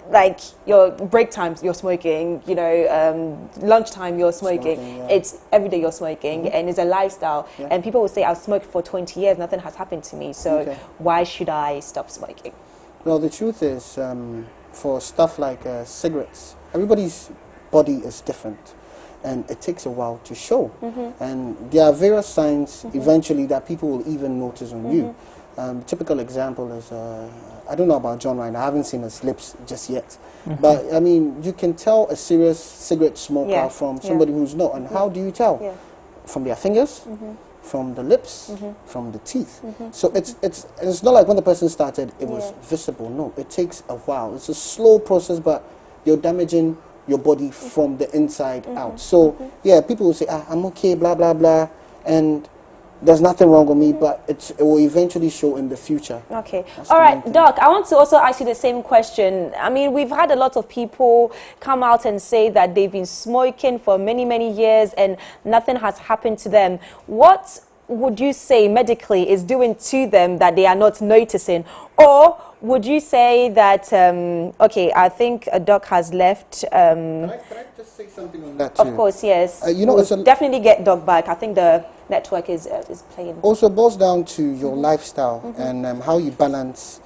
A: Like your break times, you're smoking, you know, lunchtime, you're smoking. It's every day you're smoking, and it's a lifestyle. And people will say, I've smoked for 20 years, nothing has happened to me, so why should I stop smoking?
N: Well, the truth is, for stuff like cigarettes, everybody's body is different, and it takes a while to show. And there are various signs eventually that people will even notice on you. Typical example is, I don't know about John right now, I haven't seen his lips just yet. But, I mean, you can tell a serious cigarette smoker from somebody who's not. And how do you tell? From their fingers, from the lips, from the teeth. So it's not like when the person started, it was visible. No, it takes a while. It's a slow process, but you're damaging your body from the inside out. So, yeah, people will say, I'm okay, blah, blah, blah. And there's nothing wrong with me, but it will eventually show in the future.
A: Okay. All right, Doc, I want to also ask you the same question. I mean, we've had a lot of people come out and say that they've been smoking for many, many years and nothing has happened to them. What would you say medically is doing to them that they are not noticing? Or would you say that, okay, I think a Doc has left.
N: Can I just say something on that too?
A: Of course, yes.
N: You know,
A: we'll definitely get Doc back. I think the network is playing.
N: Also boils down to your lifestyle and how you balance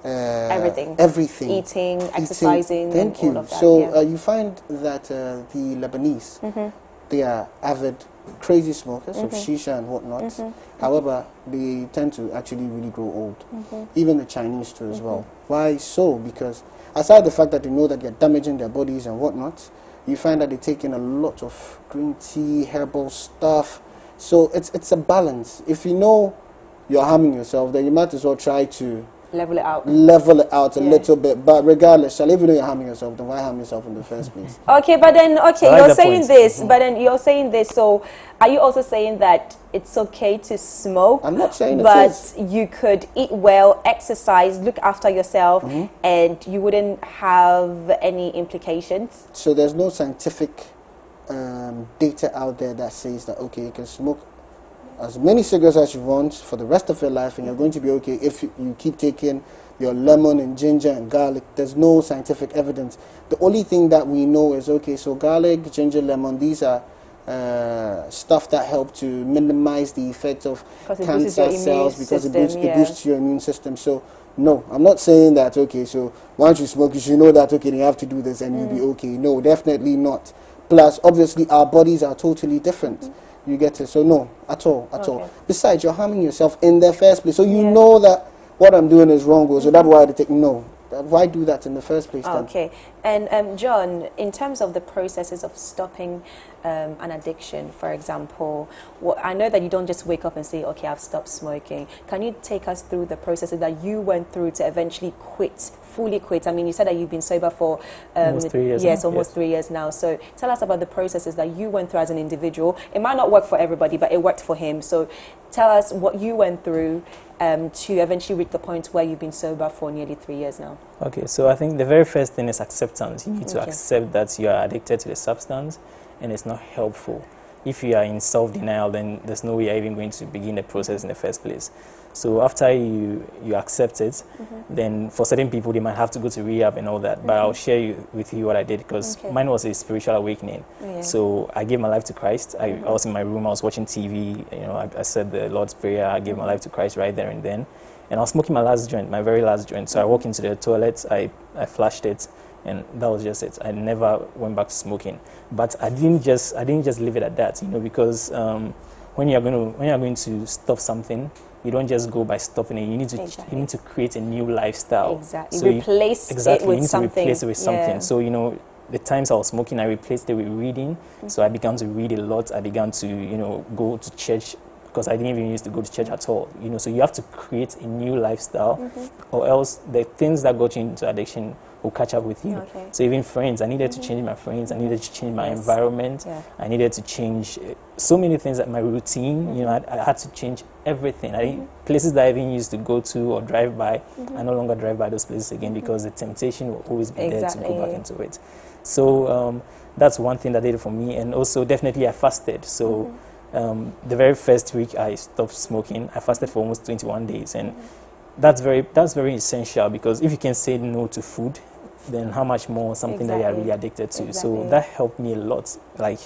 A: everything. Eating, exercising.
N: Thank you.
A: All of that,
N: so you find that the Lebanese, they are avid, crazy smokers of shisha and whatnot. However, they tend to actually really grow old. Even the Chinese too as well. Why so? Because aside the fact that they know that they're damaging their bodies and whatnot, you find that they take in a lot of green tea, herbal stuff. So it's a balance. If you know you're harming yourself, then you might as well try to
A: level it out.
N: Level it out a little bit. But regardless, if you know you're harming yourself, then why harm yourself in the first place?
A: Okay, but then, you're saying this, but then you're saying this, so are you also saying that it's okay to smoke?
N: I'm not saying it
A: but you could eat well, exercise, look after yourself, and you wouldn't have any implications?
N: So there's no scientific data out there that says that, okay, you can smoke as many cigarettes as you want for the rest of your life and you're going to be okay if you keep taking your lemon and ginger and garlic. There's no scientific evidence. The only thing that we know is, okay, so garlic, ginger, lemon, these are stuff that help to minimize the effects of cancer cells because it boosts your immune system. So no, I'm not saying that, okay, so once you smoke, you should know that, okay, you have to do this and you'll be okay. No, definitely not. Plus, obviously, our bodies are totally different. You get it? So no, at all. Besides, you're harming yourself in the first place. So you know that what I'm doing is wrong. So that's why I take no. Why do that in the first place then?
A: Okay. And John, in terms of the processes of stopping an addiction, for example, I know that you don't just wake up and say, okay, I've stopped smoking. Can you take us through the processes that you went through to eventually quit, fully quit? I mean, you said that you've been sober for
P: almost 3 years.
A: Yes, almost 3 years now. So tell us about the processes that you went through as an individual. It might not work for everybody, but it worked for him. So tell us what you went through to eventually reach the point where you've been sober for nearly 3 years now.
P: Okay, so I think the very first thing is acceptance. acceptance. You need to accept that you are addicted to the substance and it's not helpful. If you are in self-denial, then there's no way you're even going to begin the process in the first place. So after you accept it, then for certain people, they might have to go to rehab and all that. But I'll share with you what I did, because mine was a spiritual awakening. So I gave my life to Christ. I was in my room, I was watching TV, you know, I said the Lord's Prayer, I gave my life to Christ right there and then. And I was smoking my last joint, my very last joint. So I walked into the toilet, I flashed it, and that was just it. I never went back to smoking. But I didn't just leave it at that, you know, because when you're going to stop something, you don't just go by stopping it. You need to create a new lifestyle.
A: Exactly.
P: So
A: replace it with something.
P: You need to replace it with something. So, you know, the times I was smoking, I replaced it with reading. So I began to read a lot. I began to, you know, go to church, because I didn't even used to go to church at all. You know, so you have to create a new lifestyle, or else the things that got you into addiction will catch up with you. So even friends, I needed to change my friends. I needed to change my environment. I needed to change so many things, like my routine. You know, I had to change everything. Places that I even used to go to or drive by, I no longer drive by those places again, because the temptation will always be there to go back into it. So that's one thing that did it for me. And also definitely I fasted. So the very first week I stopped smoking, I fasted for almost 21 days. And that's very essential, because if you can say no to food, then how much more something that you are really addicted to. So that helped me a lot. Like,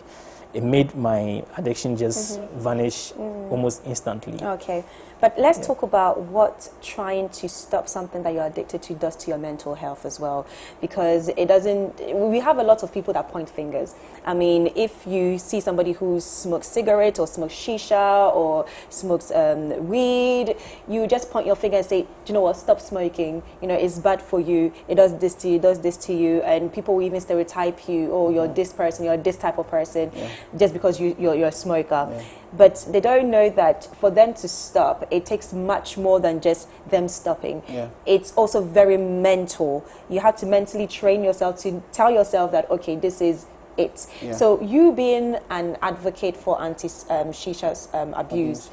P: it made my addiction just vanish almost instantly.
A: Okay. But let's talk about what trying to stop something that you're addicted to does to your mental health as well. Because it doesn't, we have a lot of people that point fingers. I mean, if you see somebody who smokes cigarette or smokes shisha or smokes weed, you just point your finger and say, do you know what, stop smoking. You know, it's bad for you. It does this to you, it does this to you. And people will even stereotype you, oh, you're this person, you're this type of person, just because you're a smoker. But they don't know that for them to stop, it takes much more than just them stopping. It's also very mental. You have to mentally train yourself to tell yourself that, okay, this is it. So you being an advocate for anti-shisha abuse,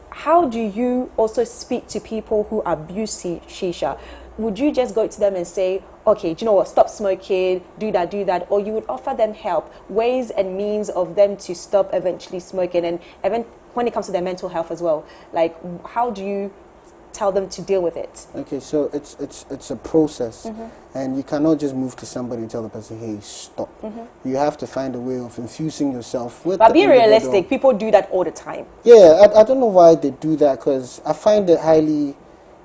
A: how do you also speak to people who abuse shisha? Would you just go to them and say, okay, do you know what, stop smoking, do that, or you would offer them help, ways and means of them to stop eventually smoking, and even when it comes to their mental health as well, like how do you tell them to deal with it?
N: Okay, so it's a process, and you cannot just move to somebody and tell the person, hey, stop. You have to find a way of infusing yourself with.
A: But be realistic, people do that all the time.
N: Yeah, I don't know why they do that, because I find it highly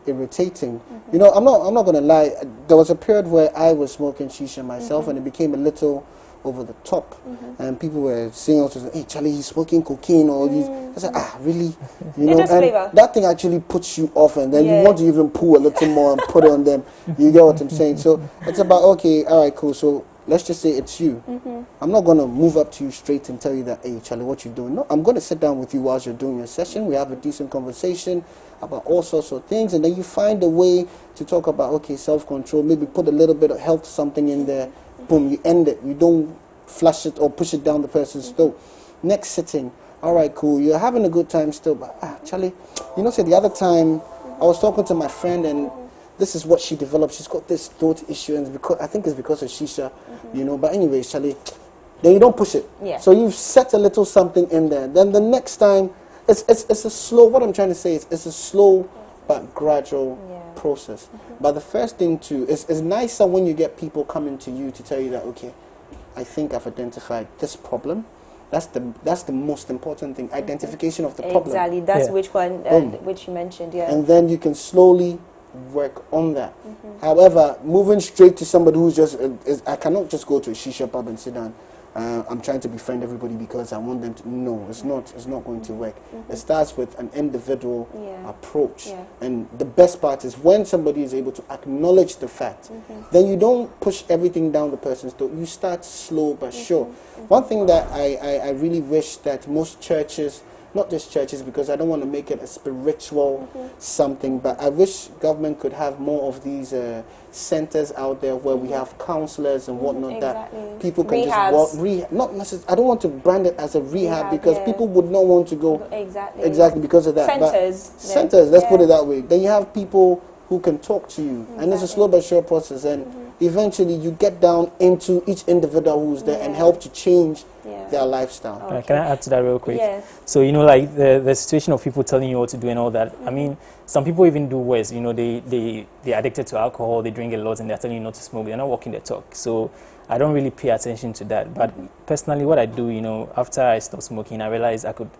N: irritating. You know, I'm not gonna lie, there was a period where I was smoking shisha myself, and it became a little over the top, and people were saying also, hey Charlie, he's smoking cocaine or these. I said, really? You know, and that thing actually puts you off, and then you want to even pull a little more and put it on them. You get what I'm saying? So it's about, okay, all right, cool, so let's just say it's you. I'm not going to move up to you straight and tell you that, hey Charlie, what you doing? No, I'm going to sit down with you whilst you're doing your session. We have a decent conversation about all sorts of things, and then you find a way to talk about, okay, self-control, maybe put a little bit of health something in there, boom, you end it. You don't flush it or push it down the person's throat. Next sitting, all right, cool, you're having a good time still, but Charlie, you know, say the other time I was talking to my friend, and this is what she developed. She's got this throat issue, and because I think it's because of shisha, you know. But anyways, Charlie, then you don't push it. So you've set a little something in there. Then the next time, it's a slow. What I'm trying to say is, it's a slow but gradual process. But the first thing too is nicer when you get people coming to you to tell you that, okay, I think I've identified this problem. That's the most important thing. Identification of the problem.
A: Exactly. That's which one, which you mentioned.
N: And then you can slowly work on that. However, moving straight to somebody who's just I cannot just go to a shisha pub and sit down. I'm trying to befriend everybody because I want them to. No, it's not going to work. It starts with an individual approach, and the best part is when somebody is able to acknowledge the fact. Then you don't push everything down the person's throat. You start slow but sure. One thing that I really wish that most churches, not just churches, because I don't want to make it a spiritual something, but I wish government could have more of these centers out there where we have counselors and whatnot that people can just walk. Not necessarily. I don't want to brand it as a rehab because people would not want to go exactly because of that.
A: Centers.
N: Centers. Let's put it that way. Then you have people who can talk to you. And it's a slow but sure process. And eventually you get down into each individual who's there and help to change their lifestyle.
P: Okay. Can I add to that real quick?
A: Yeah.
P: So, you know, like the situation of people telling you what to do and all that. I mean, some people even do worse. You know, they're addicted to alcohol, they drink a lot, and they're telling you not to smoke. They're not walking the talk. So I don't really pay attention to that. But personally, what I do, you know, after I stopped smoking, I realized I could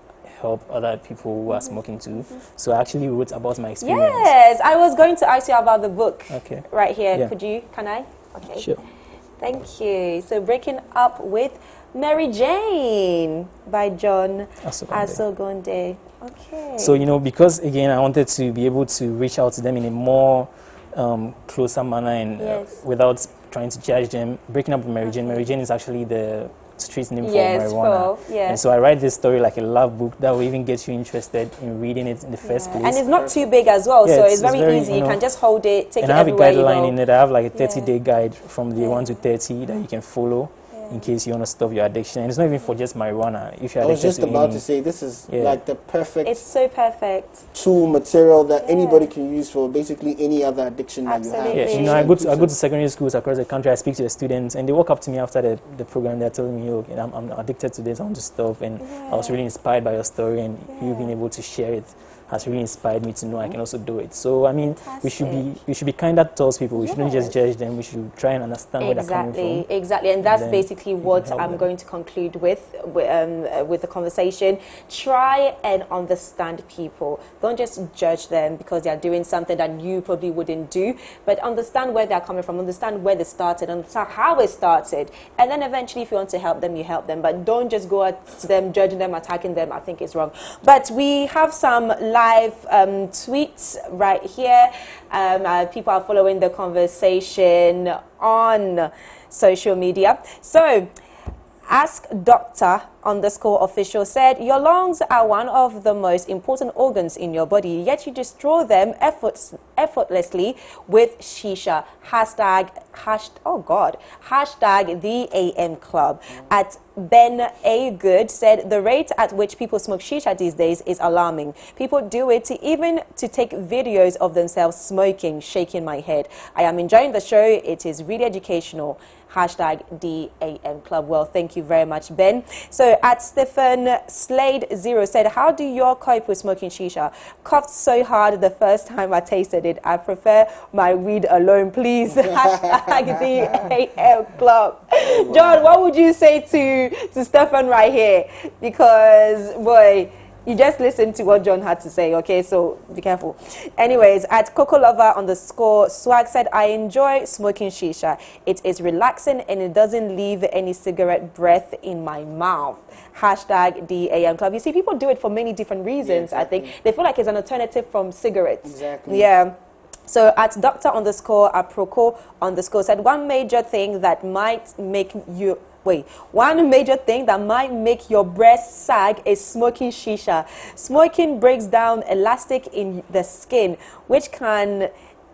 P: help other people who are smoking too. So I actually wrote about my experience.
A: Yes, I was going to ask you about the book.
P: Okay.
A: Right here.
P: Yeah.
A: Can I? Okay.
P: Sure.
A: Thank you. So Breaking Up with Mary Jane by John Asogonde. Okay.
P: So, you know, because again, I wanted to be able to reach out to them in a more closer manner and without trying to judge them. Breaking Up with Mary Jane. Mary Jane is actually the street name for marijuana. And so I write this story like a love book that will even get you interested in reading it in the first place.
A: And it's not too big as well, so it's very easy. You can just hold it, take it everywhere you go.
P: And I have a guideline in it. I have like a 30-day guide from day 1 to 30 that you can follow in case you want to stop your addiction. And it's not even for just marijuana. If you're
N: I was just about to say, this is like the perfect...
A: It's so perfect.
N: ...tool material that anybody can use for basically any other addiction that you have.
P: Yeah, you know, I go to secondary schools across the country. I speak to the students, and they walk up to me after the program. They're telling me, okay, I'm addicted to this, I want to stop. And I was really inspired by your story, and you being able to share it has really inspired me to know I can also do it. So I mean, we should be kinder towards people. We shouldn't just judge them. We should try and understand where they're coming from.
A: Exactly, and that's basically what I'm going to conclude with the conversation. Try and understand people. Don't just judge them because they are doing something that you probably wouldn't do, but understand where they're coming from, understand where they started, understand how it started, and then eventually if you want to help them, you help them. But don't just go at them, judging them, attacking them. I think it's wrong. But we have some live tweets right here. People are following the conversation on social media. So, Ask Doctor _official said, your lungs are one of the most important organs in your body, yet you destroy them effortlessly with shisha. Hashtag the AM Club. At Ben A. Good said, the rate at which people smoke shisha these days is alarming. People do it even to take videos of themselves smoking, shaking my head. I am enjoying the show. It is really educational. Hashtag DAM Club. Well, thank you very much, Ben. So at Stephen Slade 0 said, how do you cope with smoking shisha? Coughed so hard the first time I tasted it. I prefer my weed alone, please. Hashtag DAM Club. John, what would you say to Stephen right here? Because, boy, you just listened to what John had to say, okay? So be careful. Anyways, at Cocolover _swag said, I enjoy smoking shisha. It is relaxing and it doesn't leave any cigarette breath in my mouth. Hashtag DAM Club. You see, people do it for many different reasons, I think. They feel like it's an alternative from cigarettes.
N: Exactly.
A: Yeah. So at Doctor _Aproko said, one major thing that might make you... one major thing that might make your breast sag is smoking shisha. Smoking breaks down elastic in the skin, which can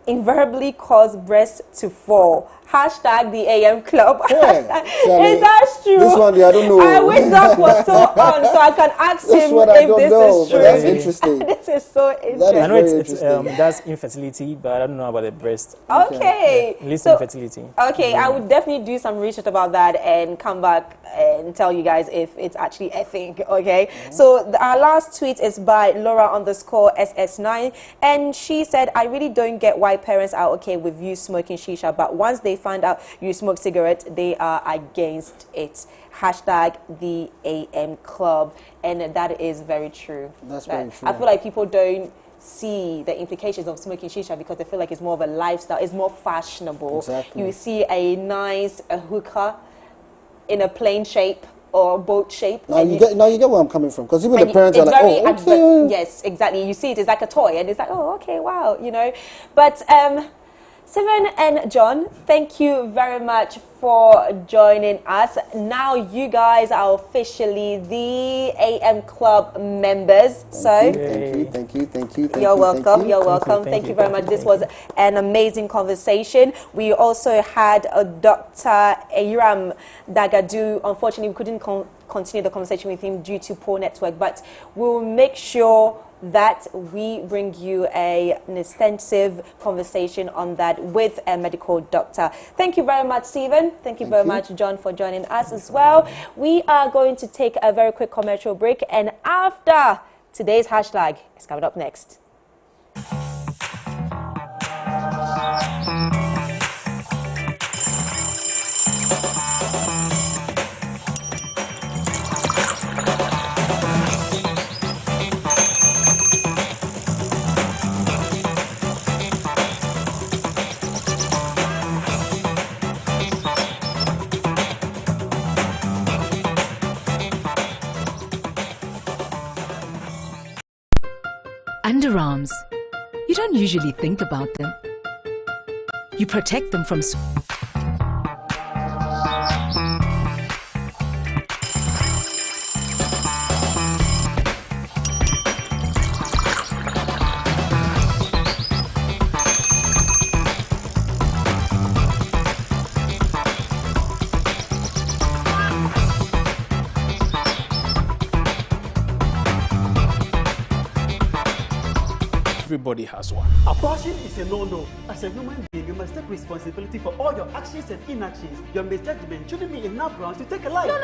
A: invariably cause breasts to fall. Hashtag the AM Club.
N: Yeah,
A: is that true?
N: This one, I don't know.
A: I wish Doc was so on so I can ask him if this is true.
N: That's interesting.
A: This is so interesting.
P: I know it's that's infertility, but I don't know about the breast.
A: Okay.
P: At least infertility.
A: Okay, I would definitely do some research about that and come back and tell you guys if it's actually a thing, okay? So our last tweet is by Laura _SS9, and she said, I really don't get why parents are okay with you smoking shisha, but once they find out you smoke cigarettes, they are against it. Hashtag the AM Club. And that is very true.
N: That's very true.
A: I feel like people don't see the implications of smoking shisha because they feel like it's more of a lifestyle. It's more fashionable.
N: Exactly.
A: You see a nice hookah in a plane shape or boat shape.
N: Now you get where I'm coming from, because even the parents are like, oh, okay.
A: Yes, exactly. You see it as like a toy, and it's like, oh, okay, wow, you know. But Stephen and John, thank you very much for joining us. Now you guys are officially the AM Club members.
N: Thank you.
A: You're welcome. Thank you very much. This was an amazing conversation. We also had Dr. Aram Dagadu. Unfortunately, we couldn't continue the conversation with him due to poor network, but we'll make sure that we bring you an extensive conversation on that with a medical doctor. Thank you very much, Stephen. Thank you very much, John, for joining us as well. We are going to take a very quick commercial break, and after today's hashtag is coming up next.
R: Underarms. You don't usually think about them. You protect them from
H: Everybody has one.
I: Abortion is a no-no. As a human being, you must take responsibility for all your actions and inactions. Your misjudgment shouldn't be enough grounds to take a life.
J: No.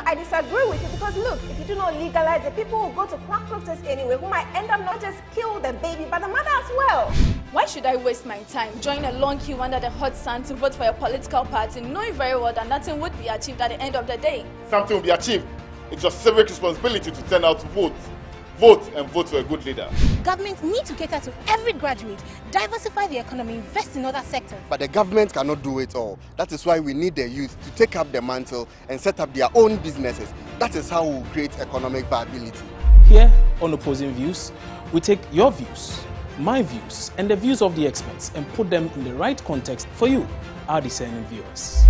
J: I disagree with you because look, if you do not legalize it, people will go to quack doctors anyway who might end up not just kill the baby but the mother as well.
K: Why should I waste my time, join a long queue under the hot sun to vote for a political party, knowing very well that nothing would be achieved at the end of the day?
L: Something will be achieved. It's your civic responsibility to turn out to vote. Vote and vote for a good leader.
J: Governments need to cater to every graduate, diversify the economy, invest in other sectors.
M: But the government cannot do it all. That is why we need the youth to take up the mantle and set up their own businesses. That is how we will create economic viability.
H: Here on Opposing Views, we take your views, my views, and the views of the experts and put them in the right context for you, our discerning viewers.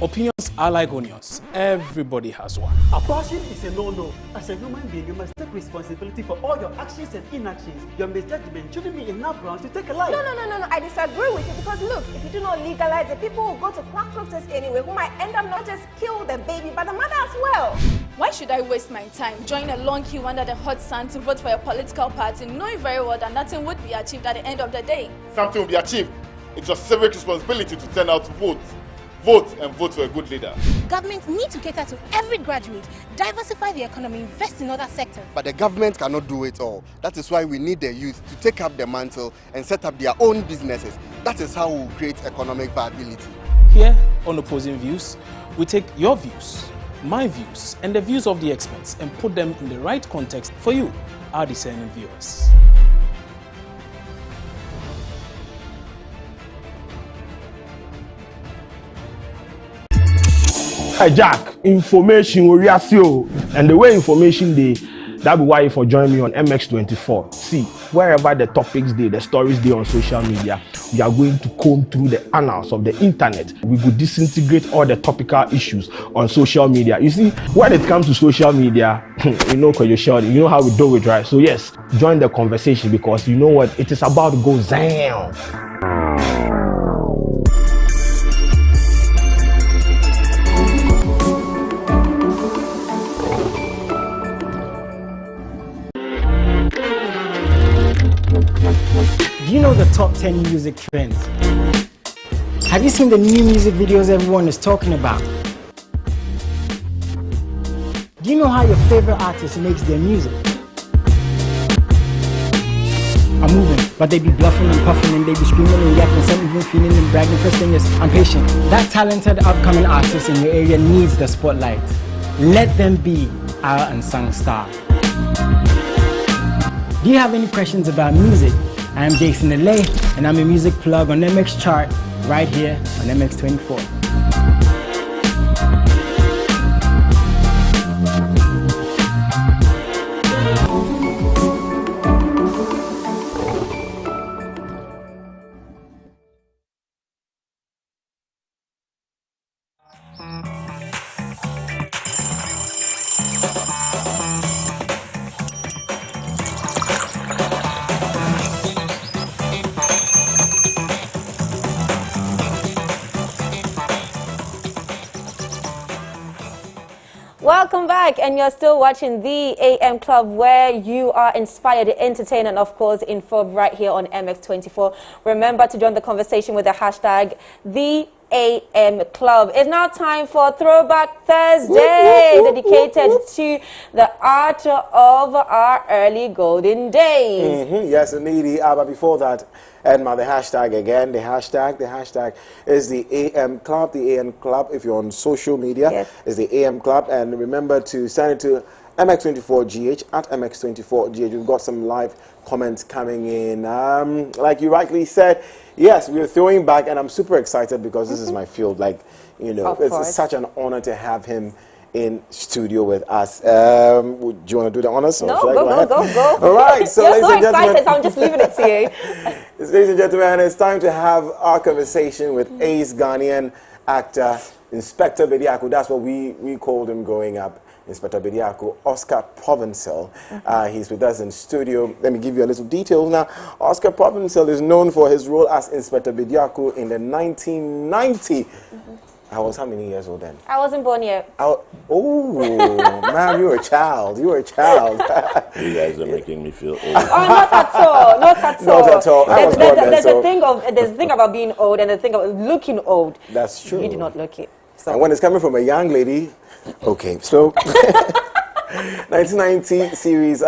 H: Opinions are like onions. Everybody has one.
I: Abortion is a no-no. As a human being, you must take responsibility for all your actions and inactions. Your misjudgment shouldn't be enough grounds to take a life.
J: No. I disagree with you because look, if you do not legalize it, people will go to quack doctors anyway who might end up not just kill the baby but the mother as well.
K: Why should I waste my time, join a long queue under the hot sun to vote for a political party, knowing very well that nothing would be achieved at the end of the day?
L: Something will be achieved. It's your civic responsibility to turn out to vote. Vote and vote for a good leader.
J: Governments need to cater to every graduate, diversify the economy, invest in other sectors.
M: But the government cannot do it all. That is why we need the youth to take up the mantle and set up their own businesses. That is how we will create economic viability.
H: Here on Opposing Views, we take your views, my views, and the views of the experts and put them in the right context for you, our discerning viewers.
S: Hi Jack, information will react you, and the way information that be why you for join me on MX24. See, wherever the topics the stories on social media, we are going to comb through the annals of the internet. We will disintegrate all the topical issues on social media. You see, when it comes to social media, you know how we do it, right? So yes, join the conversation because you know what, it is about to go down.
T: Do you know the top 10 music trends? Have you seen the new music videos everyone is talking about? Do you know how your favorite artist makes their music? I'm moving, but they be bluffing and puffing and they be screaming and yapping, some even feeling and bragging. First thing is, I'm patient. That talented upcoming artist in your area needs the spotlight. Let them be our unsung star. Do you have any questions about music? I am Jason Delay, and I'm a music plug on MX Chart right here on MX24.
A: Welcome back, and you're still watching the AM Club, where you are inspired, entertained, and of course informed right here on MX24. Remember to join the conversation with the hashtag the AM Club. It's now time for Throwback Thursday, dedicated to the art of our early golden days.
B: Yes, indeed. But before that, Edma, the hashtag again. The hashtag is the AM Club. The AM Club, if you're on social media, is the AM Club. And remember to send it to MX24GH, at MX24GH. We've got some live comments coming in. Like you rightly said, yes, we're throwing back, and I'm super excited because this is my field. Like, you know, it's such an honor to have him in studio with us. Do you want to do the honors?
A: No, go.
B: All right, so
A: you're so excited, so I'm just leaving it to you.
B: Ladies and gentlemen, it's time to have our conversation with ace Ghanaian actor Inspector Bediako. That's what we called him growing up. Inspector Bediako, Oscar Provençal. He's with us in studio. Let me give you a little detail now. Oscar Provençal is known for his role as Inspector Bediako in the 1990. I was how many years old then?
A: I wasn't born yet.
B: Oh, man, you were a child. You were a child.
U: You guys are making me feel old.
A: Oh, not at all. Not at all.
B: Not at all.
A: There's a thing about being old and the thing about looking old.
B: That's true.
A: You do not look it. So.
B: And when it's coming from a young lady, okay, so 1990 series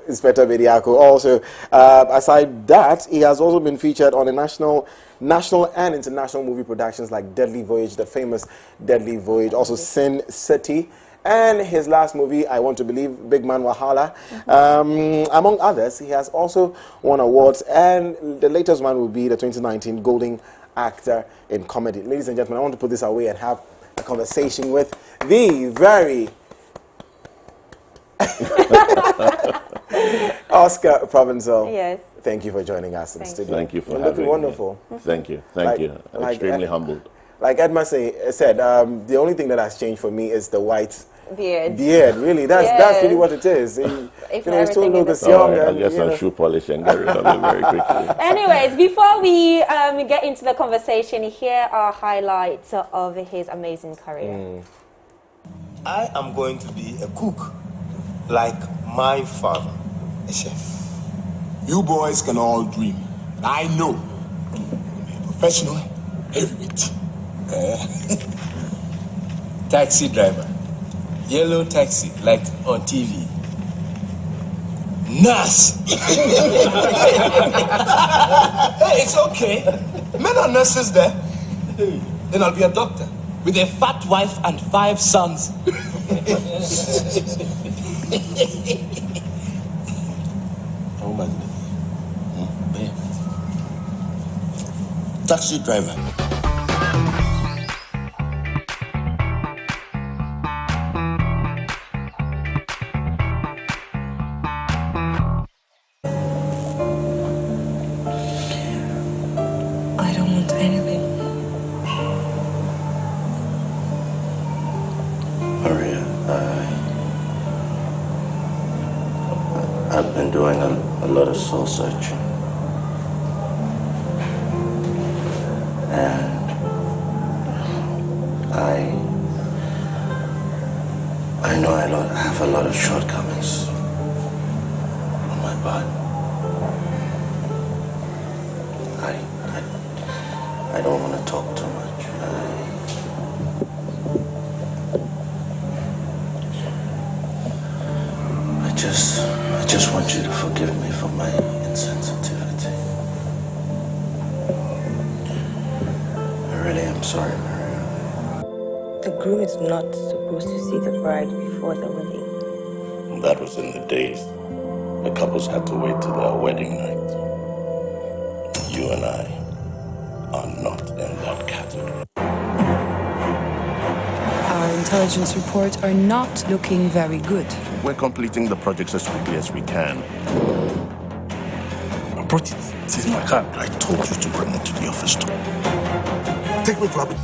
B: Inspector Bediako. Also, aside that, he has also been featured on a national and international movie productions like Deadly Voyage, the famous Deadly Voyage, also Sin City, and his last movie, I Want to Believe, Big Man Wahala. Among others, he has also won awards, and the latest one will be the 2019 Golden Actor in Comedy. Ladies and gentlemen, I want to put this away and have a conversation with the very Oscar Provençal.
A: Yes.
B: Thank you for joining us in the studio.
U: Thank you for
B: You're
U: having
B: looking wonderful.
U: me. Thank you. Thank you. I'm extremely humbled.
B: Like Edma said, the only thing that has changed for me is the white
A: beard.
B: Really, that's really what it is. You still look as young.
U: I'll get some shoe polish and get rid of it very quickly.
A: Anyways, before we get into the conversation, here are highlights of his amazing career.
V: I am going to be a cook, like my father, a chef. You boys can all dream, but I know I'm a professional heavyweight. Taxi driver, yellow taxi, like on TV. Nurse. Hey, it's okay. Men are nurses there. Then I'll be a doctor with a fat wife and 5 sons. Oh my God. Taxi driver.
W: I don't want anything.
U: Maria, I've been doing a lot of soul searching. And I know I have a lot of shortcomings on my part. I don't want to talk too much. I just want you to forgive me for my insensitivity. I really am sorry, Maria.
W: The groom is not supposed to see the bride before the wedding.
U: That was in the days the couples had to wait till their wedding night. You and I are not in that category.
R: Our intelligence reports are not looking very good.
U: We're completing the projects as quickly as we can.
V: I brought it. This is my card. I told you to bring it to the office. Take me to Abu.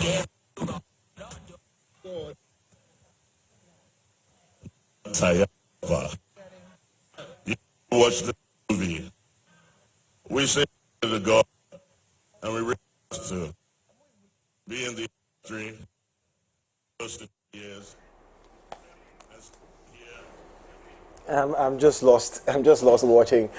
U: You watch the movie. We say to God, and we realize to be in the industry close to years.
B: I'm just lost. I'm just lost watching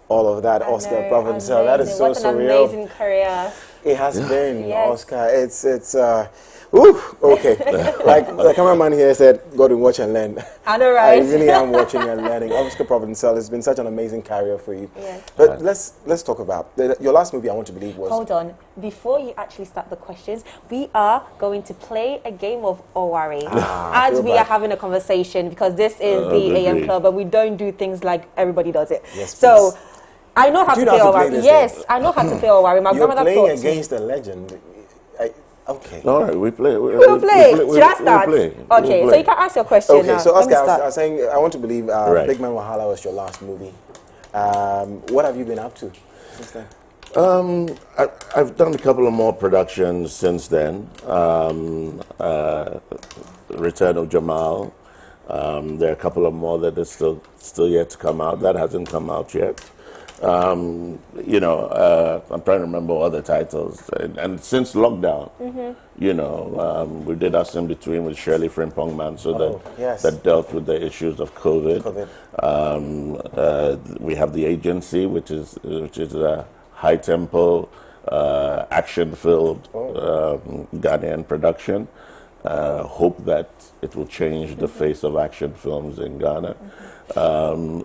B: all of that. Oscar Provençal. That is so
A: what an
B: surreal.
A: amazing career.
B: It has been,
A: Yes.
B: Oscar. Ooh, okay. Like the cameraman here said, Godwin, watch and learn.
A: I know, right?
B: I really am watching and learning. Oscar Provençal has been such an amazing career for you.
A: Yes.
B: But let's talk about your last movie. I Want to Believe was.
A: Hold on, before you actually start the questions, we are going to play a game of Owari as we are having a conversation, because this is the AM Club, but we don't do things like everybody does it.
B: Yes,
A: so.
B: Please.
A: I know how to play Owari. Yes, I know how to play Owari. My grandmother taught me.
B: You're playing against a legend. Okay.
U: All right, we play.
A: We'll play. Should I start? Okay, so you can ask your question
B: okay,
A: now.
B: so Oscar, I was saying, I Want to Believe Big Man Wahala was your last movie. What have you been up to since then?
U: I've done a couple of more productions since then. Return of Jamal. There are a couple of more that are still yet to come out. That hasn't come out yet. I'm trying to remember other titles. And since lockdown, we did Us in Between with Shirley Frimpong so that dealt with the issues of COVID. We have The Agency, which is a high tempo, action-filled Ghanaian production. Hope that it will change the face of action films in Ghana.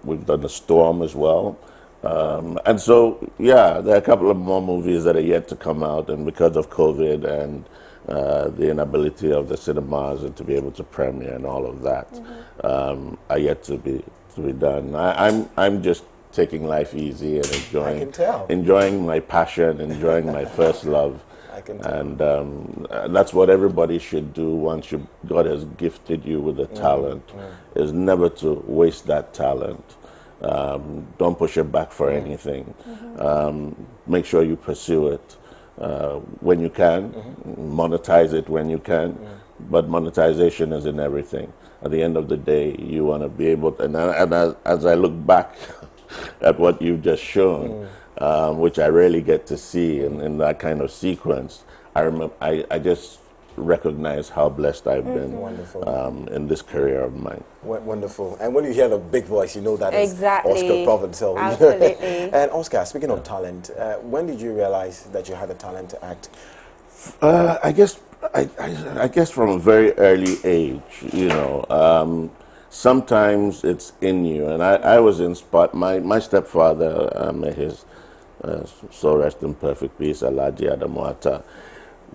U: We've done The Storm as well. And so, there are a couple of more movies that are yet to come out, and because of COVID and the inability of the cinemas and to be able to premiere and all of that, are yet to be done. I'm just taking life easy and enjoying my passion, enjoying my first love. And that's what everybody should do once God has gifted you with a talent, is never to waste that talent. Don't push it back for anything. Make sure you pursue it when you can, monetize it when you can, but monetization is in everything. At the end of the day, you want to be able to, and as I look back at what you've just shown, which I rarely get to see in that kind of sequence, I just recognize how blessed I've been in this career of mine.
B: Wonderful. And when you hear the big voice, you know that is Oscar Provençal.
A: Absolutely.
B: And Oscar, speaking of talent, when did you realize that you had the talent to act?
U: I guess from a very early age, sometimes it's in you. And I was inspired. My stepfather, may his soul rest in perfect peace, Alhaji Adamuata,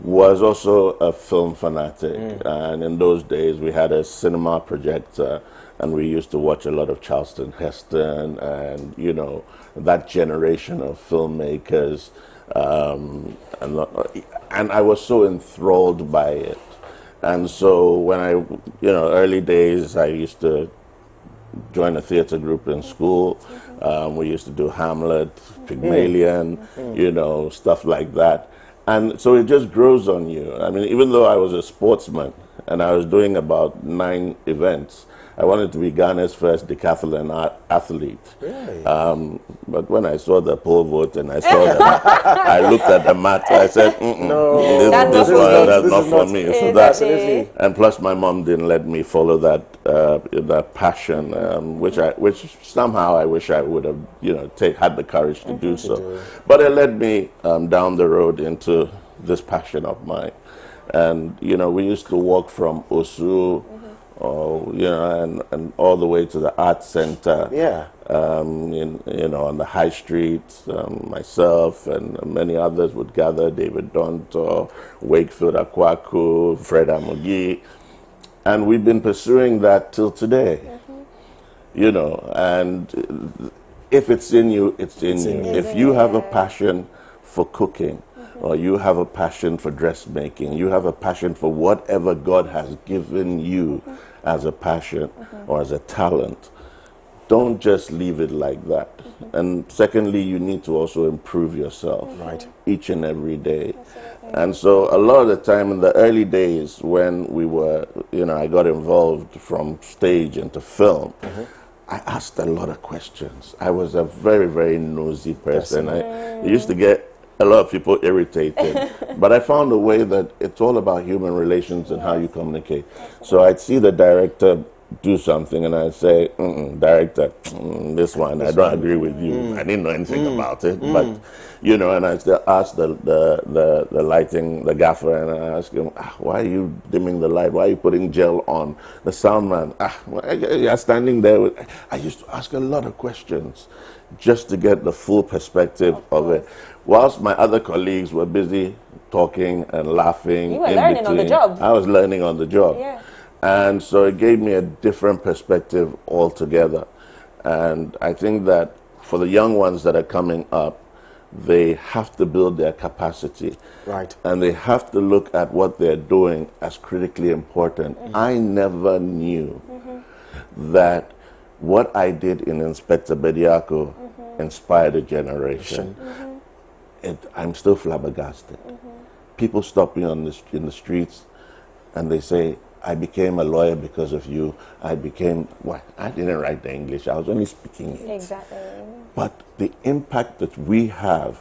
U: was also a film fanatic, and in those days we had a cinema projector, and we used to watch a lot of Charleston Heston and that generation of filmmakers, and I was so enthralled by it. And so when early days, I used to join a theater group in school. We used to do Hamlet, Pygmalion, stuff like that. And so it just grows on you. I mean, even though I was a sportsman and I was doing about 9 events, I wanted to be Ghana's first decathlon athlete.
B: Really?
U: But when I saw the poll vote and I saw that, I looked at the mat, I said,
B: no,
U: that's not for me. So
B: Absolutely.
U: And plus my mom didn't let me follow that passion, which somehow I wish I would have, had the courage to do so. But it led me down the road into this passion of mine. And, we used to walk from Osu, and all the way to the art center. On the high street, myself and many others would gather. David Donto, Wakefield Akwaku, Fred Amogi, and we've been pursuing that till today. And if it's in you, it's in you. If you have a passion for cooking, or you have a passion for dressmaking, you have a passion for whatever God has given you as a passion or as a talent, don't just leave it like that. And secondly, you need to also improve yourself each and every day. And so a lot of the time in the early days when we were, I got involved from stage into film, I asked a lot of questions. I was a very, very nosy person. I used to get a lot of people irritated. But I found a way that it's all about human relations and how you communicate. So I'd see the director do something and I'd say, director, this one, I don't agree with you. I didn't know anything about it. But, and I still ask the lighting, the gaffer, and I ask him, why are you dimming the light? Why are you putting gel on? The sound man, you're standing there. I used to ask a lot of questions just to get the full perspective of it. Whilst my other colleagues were busy talking and laughing.
A: You were learning on the job.
U: I was learning on the job.
A: Yeah.
U: And so it gave me a different perspective altogether. And I think that for the young ones that are coming up, they have to build their capacity.
B: Right.
U: And they have to look at what they're doing as critically important. I never knew that what I did in Inspector Bediako inspired a generation. I'm still flabbergasted. People stop me in the streets and they say, I became a lawyer because of you. I didn't write the English. I was only speaking it.
A: Exactly.
U: But the impact that we have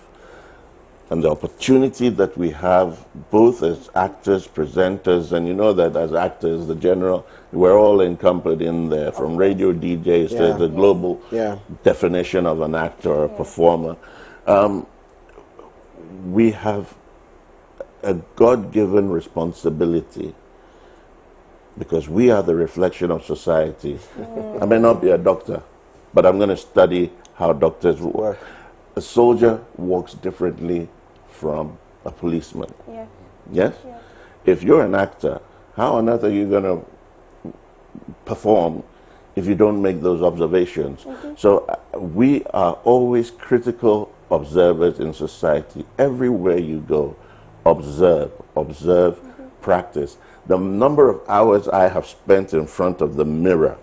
U: and the opportunity that we have, both as actors, presenters, and you know that as actors, we're all encompassed in there, from radio DJs to the global definition of an actor or a performer. We have a God-given responsibility because we are the reflection of society. I may not be a doctor, but I'm going to study how doctors work. A soldier walks differently from a policeman. Yes? If you're an actor, how on earth are you going to perform if you don't make those observations? So we are always critical observers in society. Everywhere you go, observe, practice. The number of hours I have spent in front of the mirror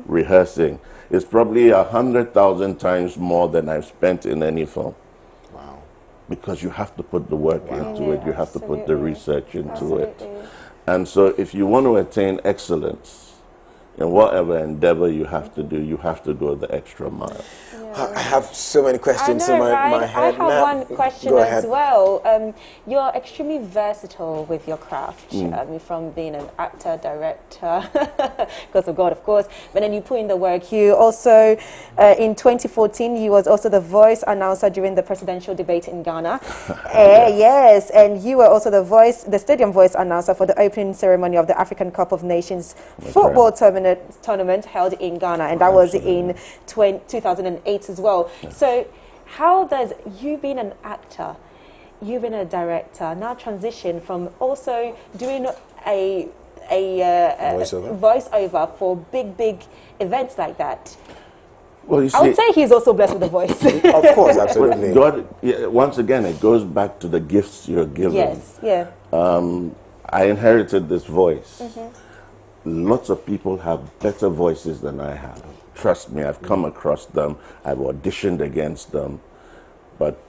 U: rehearsing is probably 100,000 times more than I've spent in any film.
B: Wow.
U: Because you have to put the work into it, you have to put the research into it. And so if you want to attain excellence in whatever endeavor you have to do, you have to go the extra mile.
B: I have so many questions in my head.
A: I have one question as well. You're extremely versatile with your craft, from being an actor, director, because of God, of course, but then you put in the work. You also, in 2014, you was also the voice announcer during the presidential debate in Ghana. Yes, and you were also the stadium voice announcer for the opening ceremony of the African Cup of Nations football tournament held in Ghana, and that was in 2008 as well. So how does you being an actor, you being a director, now transition from also doing a voiceover for big events like that?
U: Well, you see,
A: I would say he's also blessed with a voice.
B: Of course, absolutely.
U: God, once again, it goes back to the gifts you're given.
A: Yes, yeah.
U: I inherited this voice. Lots of people have better voices than I have. Trust me, I've come across them. I've auditioned against them. But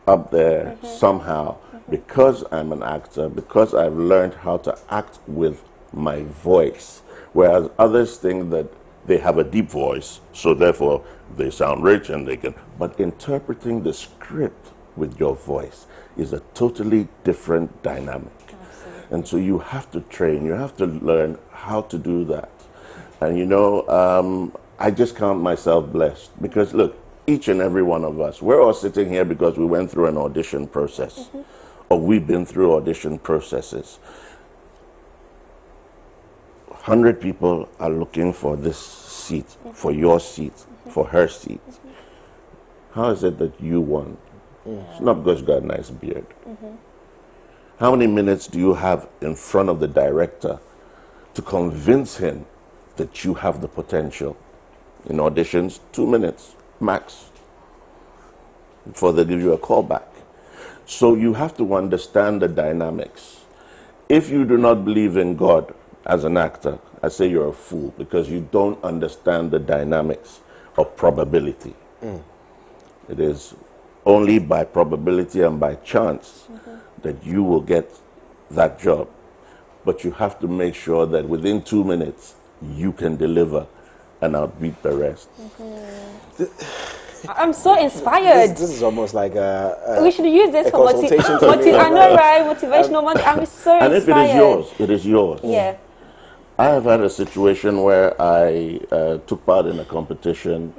U: up there, somehow, because I'm an actor, because I've learned how to act with my voice, whereas others think that they have a deep voice, so therefore they sound rich and they can. But interpreting the script with your voice is a totally different dynamic. And so you have to train, you have to learn how to do that. And you know, I just count myself blessed because look, each and every one of us, we're all sitting here because we went through an audition process or we've been through audition processes. 100 people are looking for this seat, for your seat, for her seat. How is it that you won? It's not because you got a nice beard. How many minutes do you have in front of the director to convince him that you have the potential? In auditions, 2 minutes max before they give you a call back. So you have to understand the dynamics. If you do not believe in God as an actor, I say you're a fool because you don't understand the dynamics of probability. It is only by probability and by chance that you will get that job. But you have to make sure that within 2 minutes, you can deliver and outbeat the rest.
A: I'm so inspired.
B: This is almost like
A: we should use this for
B: consultation.
A: I know, right? Motivational Monday. I'm so
U: and
A: inspired.
U: And if it is yours, it is yours.
A: Yeah.
U: I have had a situation where I took part in a competition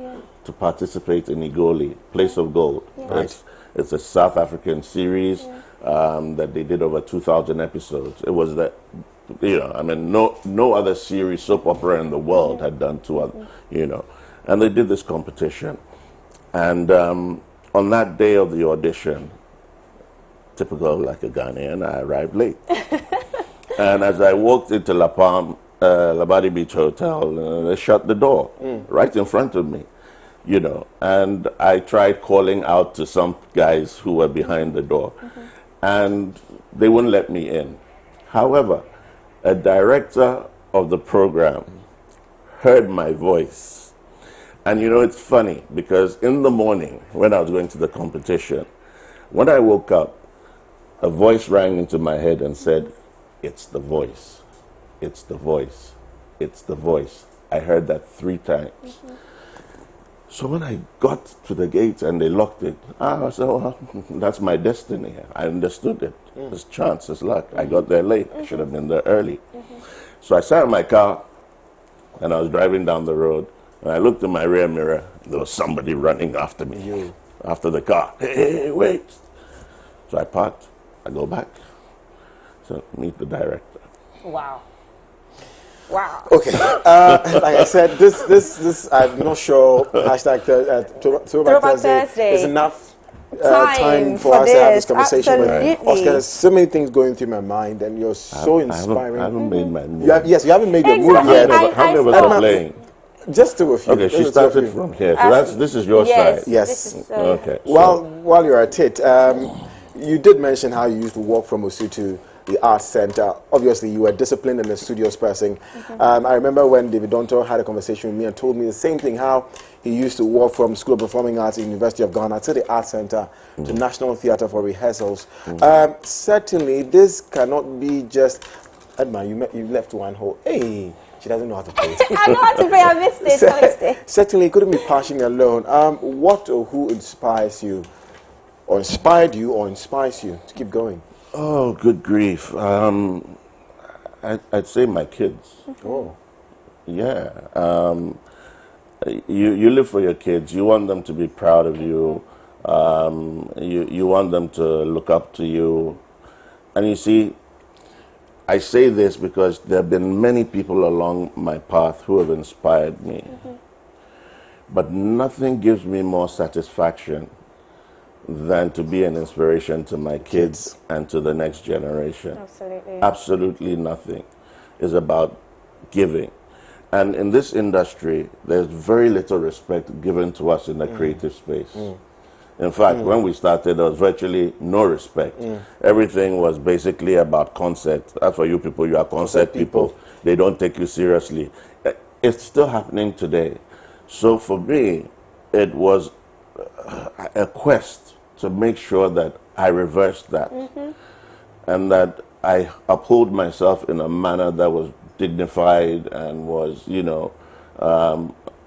U: to participate in Igoli, Place of Gold.
B: Right.
U: It's a South African series that they did over 2,000 episodes. It was that, I mean, no other series, soap opera in the world had done and they did this competition. And on that day of the audition, typical like a Ghanaian, I arrived late. And as I walked into La Palm, Labadi Beach Hotel, they shut the door right in front of me, and I tried calling out to some guys who were behind the door, and they wouldn't let me in. However, a director of the program heard my voice. And it's funny because in the morning when I was going to the competition, when I woke up, a voice rang into my head and said, "It's the voice. It's the voice. It's the voice." I heard that 3 times. So when I got to the gate and they locked it, I said, well, that's my destiny. I understood it. It's chance, it's luck. I got there late. I should have been there early. So I sat in my car and I was driving down the road. And I looked in my rear mirror, there was somebody running after me, after the car. Hey, wait. So I parked, I go back. So meet the director.
A: Wow. Wow.
B: Okay. Like I said, this I'm not sure, hashtag Throwback Thursday is enough time for us to have this conversation with Oscar. There's so many things going through my mind, and you're so inspiring.
U: I haven't made my move.
B: Yes, you haven't made your move yet.
U: How many of us are playing?
B: Just 2 of you.
U: Okay, she started from here. So this is your side.
B: Yes.
U: Okay.
B: While you're at it, you did mention how you used to walk from Osu to the Arts Center. Obviously, you were disciplined and a studious person. I remember when David Donto had a conversation with me and told me the same thing, how he used to walk from School of Performing Arts at the University of Ghana to the Arts Center to National Theatre for rehearsals. Certainly, this cannot be just... Edma, you left one hole. Hey! She doesn't know how to play.
A: I know how to play. I missed it.
B: Certainly, it couldn't be passing alone. What or who inspires you, or inspired you, or inspires you to keep going?
U: Oh, good grief! I'd say my kids.
B: Oh,
U: yeah. You live for your kids. You want them to be proud of you. You want them to look up to you, and you see. I say this because there have been many people along my path who have inspired me. But nothing gives me more satisfaction than to be an inspiration to my kids and to the next generation.
A: Absolutely.
U: Absolutely nothing is about giving. And in this industry, there's very little respect given to us in the creative space. In fact, when we started, there was virtually no respect. Everything was basically about concept. That's for you people, you are concept people. They don't take you seriously. It's still happening today. So for me, it was a quest to make sure that I reversed that. And that I uphold myself in a manner that was dignified and was,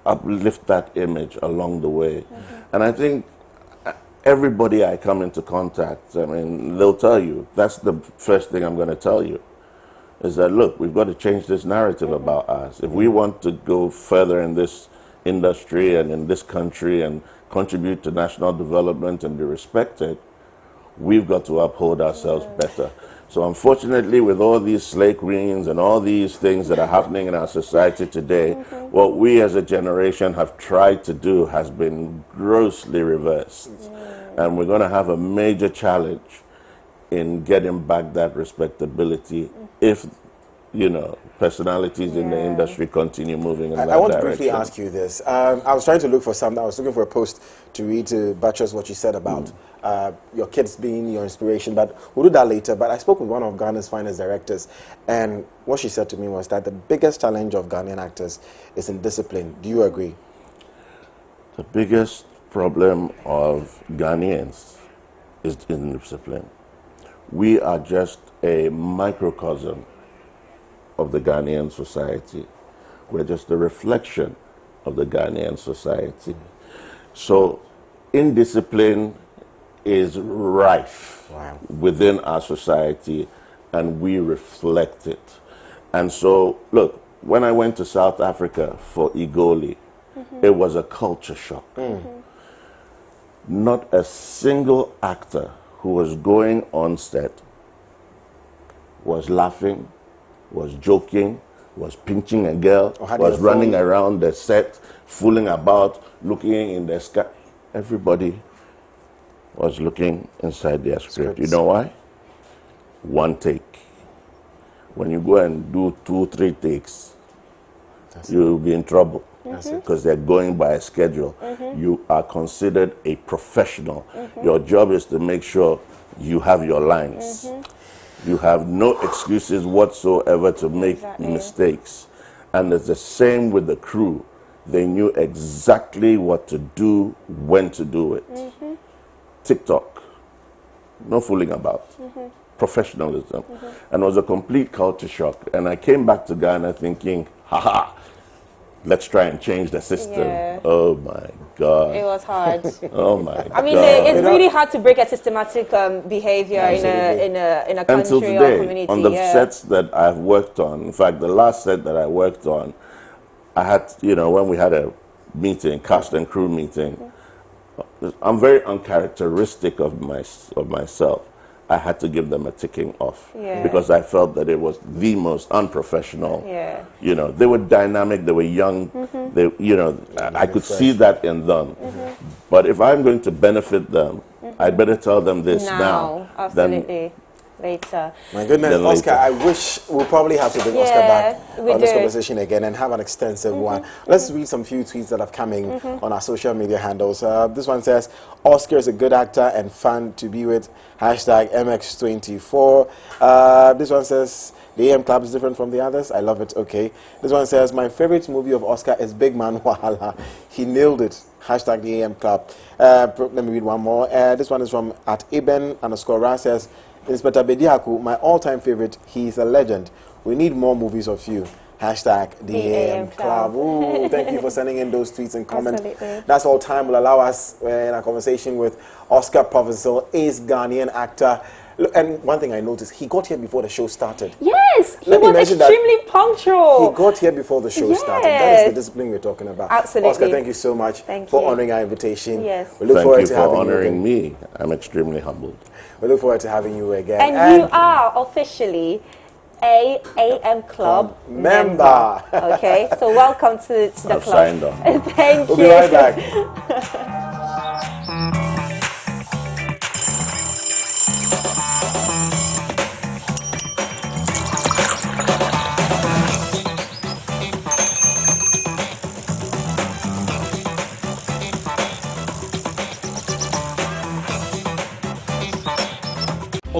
U: uplift that image along the way. And I think everybody I come into contact, I mean, they'll tell you, that's the first thing I'm going to tell you, is that, look, we've got to change this narrative about us. If we want to go further in this industry and in this country and contribute to national development and be respected, we've got to uphold ourselves better. So unfortunately, with all these slave queens and all these things that are happening in our society today, what we as a generation have tried to do has been grossly reversed. And we're going to have a major challenge in getting back that respectability if, personalities in the industry continue moving in that direction.
B: I want to briefly ask you this. I was trying to look for something. I was looking for a post to read to buttress what you said about your kids being your inspiration, but we'll do that later. But I spoke with one of Ghana's finest directors, and what she said to me was that the biggest challenge of Ghanaian actors is in discipline. Do you agree?
U: The biggest problem of Ghanaians is indiscipline. We are just a microcosm of the Ghanaian society. We're just a reflection of the Ghanaian society. So indiscipline is rife within our society, and we reflect it. And so, look, when I went to South Africa for Igoli, it was a culture shock. Not a single actor who was going on set was laughing, was joking, was pinching a girl, was running around the set, fooling about, looking in the sky. Everybody was looking inside their script. You know why? One take. When you go and do 2, 3 takes, you'll be in trouble because they're going by a schedule. You are considered a professional. Your job is to make sure you have your lines. You have no excuses whatsoever to make mistakes. And it's the same with the crew. They knew exactly what to do, when to do it. TikTok, no fooling about. Professionalism. And it was a complete culture shock. And I came back to Ghana thinking, haha, let's try and change the system.
A: Yeah.
U: Oh my God.
A: It was hard.
U: Oh my God.
A: I mean, it's really hard to break a systematic behavior in a country
U: Until today,
A: or community.
U: on the sets that I've worked on, in fact, the last set that I worked on, I had, when we had a meeting, cast and crew meeting, I'm very uncharacteristic of myself. I had to give them a ticking off because I felt that it was the most unprofessional. They were dynamic, they were young, I could see that in them. But if I'm going to benefit them, I'd better tell them this now.
A: Absolutely. Later.
B: My goodness, Oscar, I wish we'll probably have to bring Oscar back on this conversation again and have an extensive one. Let's read some few tweets that are coming on our social media handles. This one says, Oscar is a good actor and fun to be with. Hashtag MX24. This one says, the AM Club is different from the others. I love it. Okay. This one says, my favorite movie of Oscar is Big Man Wahala. He nailed it. Hashtag the AM Club. Let me read one more. This one is from @Eben_Ra says, Inspector Bediaku, my all-time favorite. He's a legend. We need more movies of you. Hashtag the AM Club. Ooh, thank you for sending in those tweets and comments.
A: Absolutely.
B: That's all time will allow us in our conversation with Oscar Provincial, ace Ghanaian actor. Look, and one thing I noticed, he got here before the show started.
A: Yes, he was extremely punctual.
B: He got here before the show started. That is the discipline we're talking about.
A: Absolutely.
B: Oscar, thank you so much for honoring our invitation.
A: Yes.
B: We look forward to having you.
U: Thank you for honoring me. I'm extremely humbled.
B: We look forward to having you again.
A: And you are officially a AM Club member. Okay, so welcome to the club.
U: Signed on.
A: Thank you.
B: We'll be right back.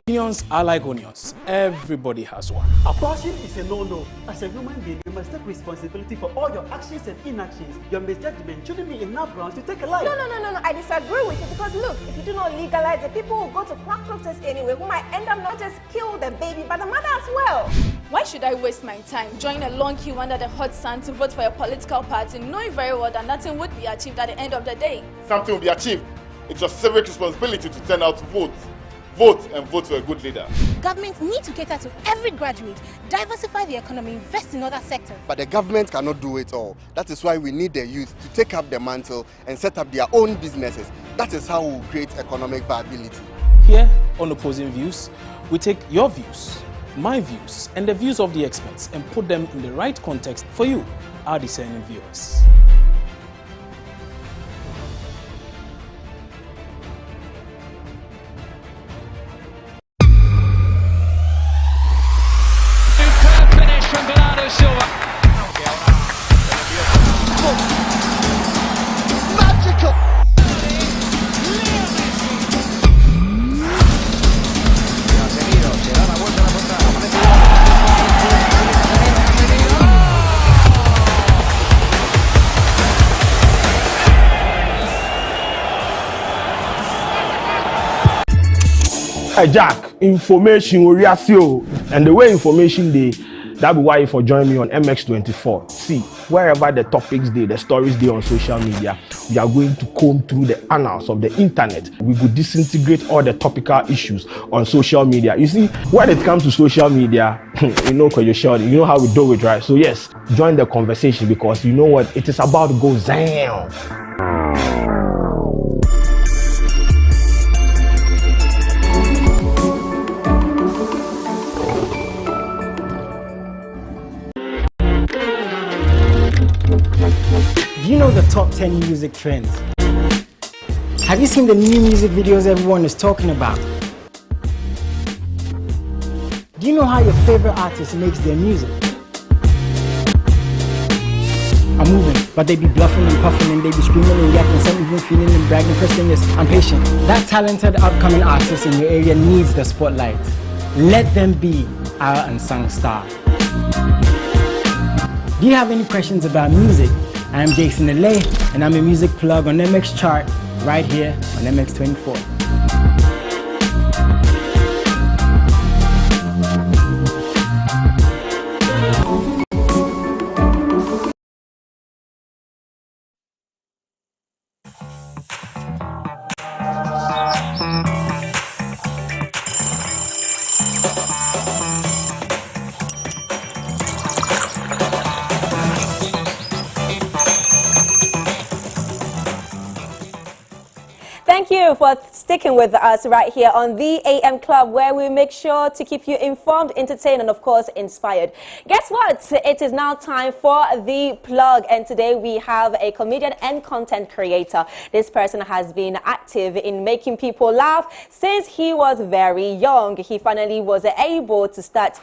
H: Opinions are like onions. Everybody has one.
I: Abortion is a no-no. As a human being, you must take responsibility for all your actions and inactions. Your misjudgment shouldn't be enough grounds to take a life.
J: No. I disagree with you because look, if you do not legalize it, people will go to quack doctors anyway who might end up not just kill the baby but the mother as well.
K: Why should I waste my time, join a long queue under the hot sun to vote for a political party, knowing very well that nothing would be achieved at the end of the day?
L: Something will be achieved. It's your civic responsibility to turn out to vote. Vote and vote for a good leader.
J: Governments need to cater to every graduate, diversify the economy, invest in other sectors.
M: But the government cannot do it all. That is why we need the youth to take up the mantle and set up their own businesses. That is how we will create economic viability.
H: Here on Opposing Views, we take your views, my views, and the views of the experts and put them in the right context for you, our discerning viewers.
S: Jack, information we are still, and the way information they. That be why you for join me on MX24. See, wherever the topics they, the stories they on social media, we are going to comb through the annals of the internet. We could disintegrate all the topical issues on social media. You see, when it comes to social media, you know, you know how we do it, right? So yes, join the conversation because you know what, it is about to go down.
T: Do you know the top 10 music trends? Have you seen the new music videos everyone is talking about? Do you know how your favorite artist makes their music? I'm moving, but they be bluffing and puffing and they be screaming and yapping, some even feeling and bragging. First thing is, I'm patient. That talented upcoming artist in your area needs the spotlight. Let them be our unsung star. Do you have any questions about music? I'm Jason Alay, and I'm a music plug on MX Chart right here on MX24.
A: Thank you for sticking with us right here on the AM Club, where we make sure to keep you informed, entertained, and of course inspired. Guess what? It is now time for the plug, and today we have a comedian and content creator. This person has been active in making people laugh since he was very young. He finally was able to start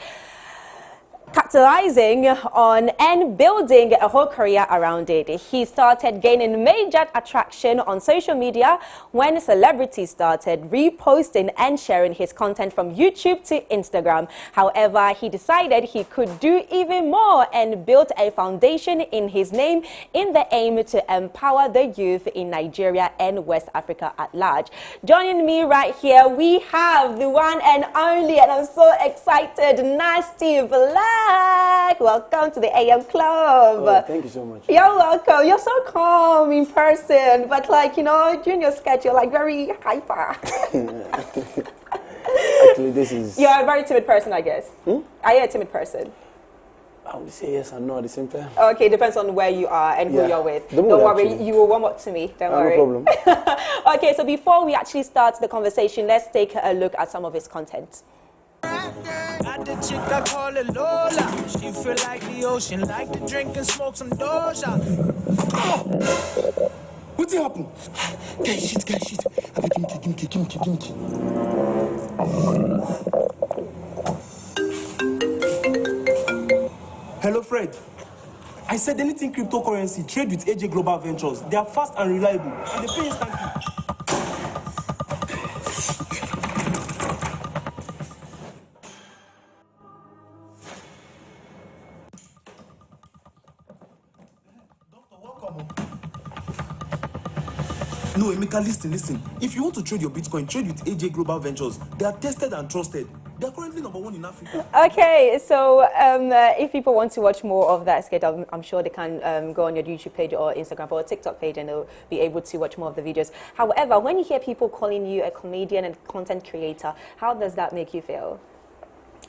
A: capitalizing on and building a whole career around it. He started gaining major attraction on social media when celebrities started reposting and sharing his content from YouTube to Instagram. However, he decided he could do even more and built a foundation in his name in the aim to empower the youth in Nigeria and West Africa at large. Joining me right here, we have the one and only, and I'm so excited, Nasty Black. Welcome to the AM Club.
B: Oh, thank you so much.
A: You're welcome. You're so calm in person, but like, you know, during your sketch, you're like very hyper.
B: Actually, this is...
A: You're a very timid person, I guess. Are you a timid person?
B: I would say yes and no at the same time.
A: Okay, depends on where you are and who you're with. Don't worry,
B: actually.
A: you will warm up to me. Don't worry.
B: No problem.
A: Okay, so before we actually start the conversation, let's take a look at some of his content.
C: At the chick I call it Lola. She feel like the ocean, like to drink and smoke some Doja.
D: What's happened? Guys, shit. Give me. Hello, Fred. I said anything cryptocurrency, trade with AJ Global Ventures. They are fast and reliable, and they pay instantly. No, Emeka, listen. If you want to trade your Bitcoin, trade with AJ Global Ventures. They are tested and trusted. They are currently #1 in Africa.
A: Okay, so if people want to watch more of that skit, I'm sure they can go on your YouTube page or Instagram or TikTok page, and they'll be able to watch more of the videos. However, when you hear people calling you a comedian and content creator, how does that make you feel?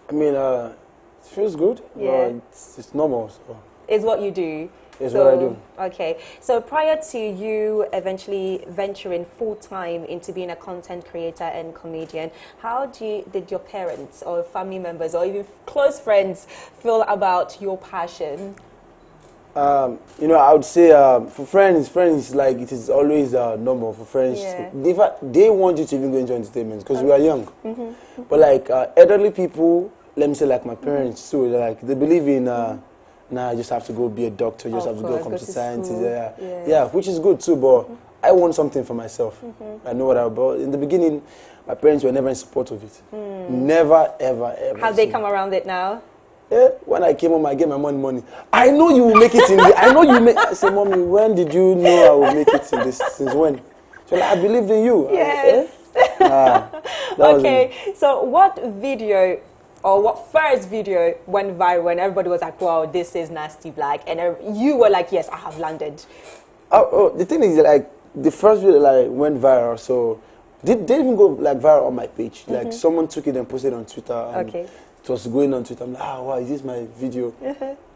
B: I mean, it feels good.
A: Yeah.
B: It's normal. So.
A: It's what you do.
B: It's what I do.
A: Okay. So prior to you eventually venturing full-time into being a content creator and comedian, how did your parents or family members or even close friends feel about your passion?
B: You know, I would say for friends, like it is always normal for friends.
A: Yeah.
B: They want you to even go into entertainment because we are young. But like elderly people, let me say like my parents, so like they believe in nah, I just have to go be a doctor, just have to go computer science. Yeah, which is good too, but I want something for myself. I know what I want. In the beginning, my parents were never in support of it. Never, ever.
A: Have they come around it now?
B: Yeah, when I came home, I gave my money. I know you will make it in this. I know you make. I said, Mommy, when did you know I will make it in this? Since when? So like, I believed in you.
A: Yes. Okay, so what video or what first video went viral and everybody was like, wow, this is Nasty Black, and you were like, yes, I have landed?
B: The thing is, like, the first video like went viral, so didn't even go like viral on my page. Like someone took it and posted it on Twitter. And it was going on Twitter. I'm like, wow, is this my video?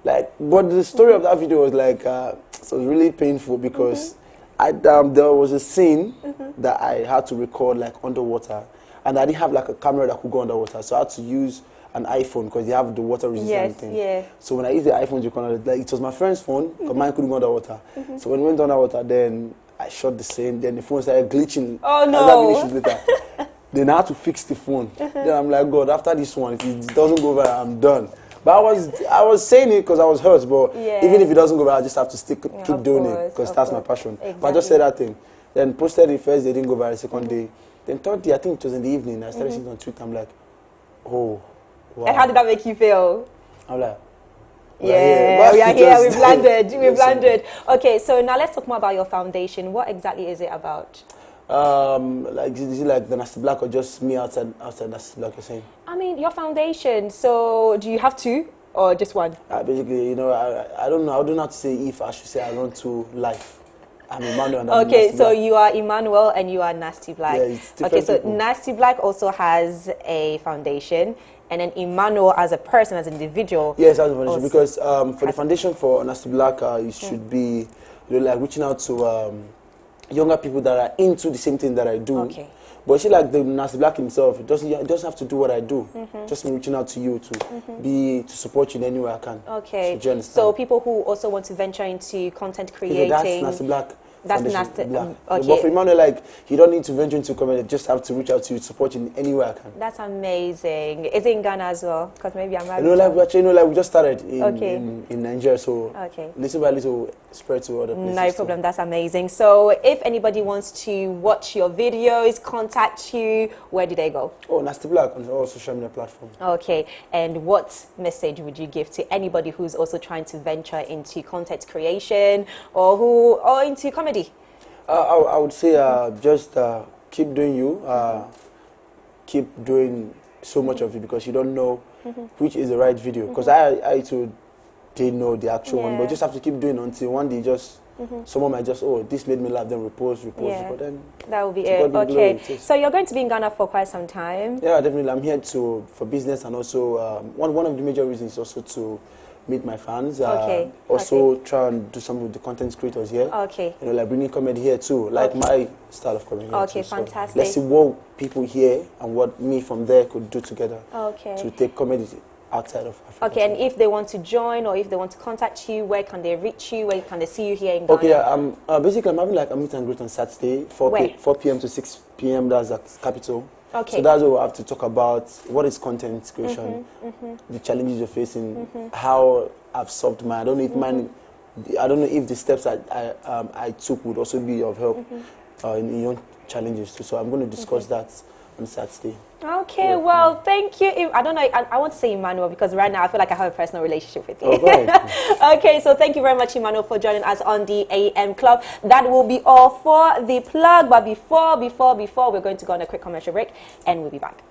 B: Like, but the story of that video was like, it was really painful because there was a scene that I had to record like underwater, and I didn't have like a camera that could go underwater, so I had to use an iPhone because they have the water resistant thing. So when I used the iPhone, like, it was my friend's phone because mine couldn't go underwater. So when we went underwater, then I shot the scene. Then the phone started glitching.
A: Oh no!
B: Later. Then I had to fix the phone. Then I'm like, God, after this one, if it doesn't go viral, I'm done. But I was saying it because I was hurt. But even if it doesn't go viral, I just have to keep doing it because that's my passion. Exactly. But I just said that thing. Then posted it first. They didn't go viral. The second day. Then third day, I think it was in the evening. I started seeing it on Twitter. I'm like, oh. Wow.
A: And how did that make you feel?
B: I'm like,
A: we are here, we've landed, we've landed. Okay, so now let's talk more about your foundation. What exactly is it about?
B: Like, is it like the Nasty Black or just me outside Nasty Black, you're saying?
A: I mean, your foundation, so do you have two or just one?
B: Basically, you know, I don't know, I don't know how to say if I should say I run to life. I'm Emmanuel and
A: I'm Nasty Black. You are Emmanuel and you are Nasty Black.
B: Yeah, it's different
A: okay, so
B: people.
A: Nasty Black also has a foundation, and then Emmanuel as a person, as an individual.
B: Yes, as a foundation, because for the foundation for Nasty Black, it should be, you know, like reaching out to younger people that are into the same thing that I do.
A: Okay.
B: But she like the Nasty Black himself, it doesn't have to do what I do. Just me reaching out to you to support you in any way I can.
A: Okay. So people who also want to venture into content creating.
B: That's Nasty Black.
A: That's Nasty
B: Black.
A: Okay.
B: But for Emmanuel, like, you don't need to venture into comedy. Just have to reach out to you, support you in any way I can.
A: That's amazing. Is it in Ghana as well? Because maybe I'm right.
B: You know, like, actually, you know, like we just started in Nigeria, so little by little spread to other places.
A: No problem. That's amazing. So if anybody wants to watch your videos, contact you, where do they go?
B: Oh, Nasty Black on all social media platforms.
A: Okay. And what message would you give to anybody who's also trying to venture into content creation or into comedy?
B: I would say just keep doing you. Keep doing so much of it because you don't know which is the right video. Because I too didn't know the actual one, but just have to keep doing until one day just someone might just, oh, this made me laugh, then repost, but then
A: that will be it. Okay, so you're going to be in Ghana for quite some time.
B: Yeah, definitely. I'm here for business, and also one of the major reasons is also to meet my fans. Also try and do some of the content creators here.
A: Okay.
B: You know, like bringing comedy here too, like my style of comedy.
A: Okay,
B: too.
A: fantastic.
B: So let's see what people here and what me from there could do together.
A: Okay.
B: To take comedy outside of Africa.
A: Okay, and if they want to join or if they want to contact you, where can they reach you? Where can they see you here in Ghana?
B: Okay, basically I'm having like a meet and greet on Saturday, 4 p.m. to 6 p.m. That's at Capital. Okay. So that's what we have to talk about. What is content creation? The challenges you're facing, how I've solved mine. I don't know if mine. I don't know if the steps I took would also be of help in your challenges too. So I'm going to discuss that on Saturday.
A: Okay, well, thank you. I don't know, I want to say Emmanuel because right now I feel like I have a personal relationship with you. Okay, so thank you very much, Emmanuel, for joining us on the AM Club. That will be all for the plug. But before, we're going to go on a quick commercial break and we'll be back.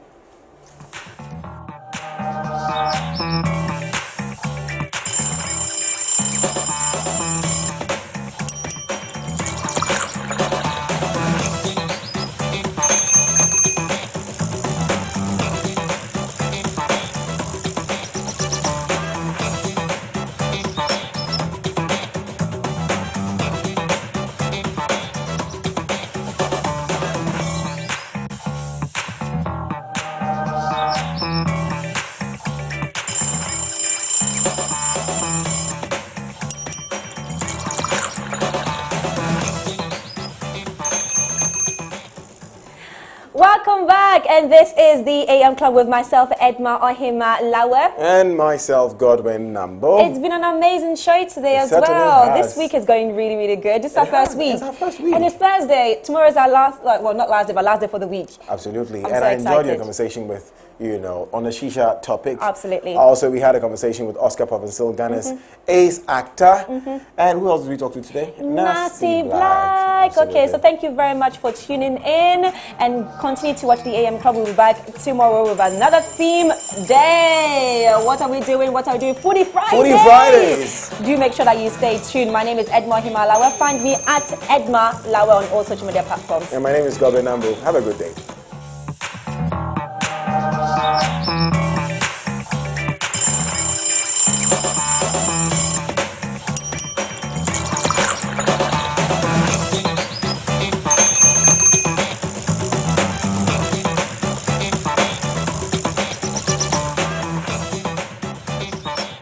A: Welcome back, and this is the AM Club with myself, Edma Ohima-Lawe.
B: And myself, Godwin Namboh.
A: It's been an amazing show today as well. This week is going really, really good. This is our first week.
B: It's our first week.
A: And it's Thursday. Tomorrow is our last, well, not last day, but last day for the week.
B: Absolutely.
A: I'm
B: and
A: so
B: I enjoyed
A: excited.
B: your conversation with, you know, on the shisha topic.
A: Absolutely.
B: Also, we had a conversation with Oscar Pavansil, Ghana's ace actor. And who else did we talk to today?
A: Nasty Black. Okay, so thank you very much for tuning in and continue to watch the AM Club. We'll be back tomorrow with another theme day. What are we doing? What are we doing? Foodie Fridays.
B: Foodie Fridays.
A: Do make sure that you stay tuned. My name is Edma Ohima-Lawe. Find me at Edma Lawe on all social media platforms.
B: And my name is Godwin Namboh. Have a good day.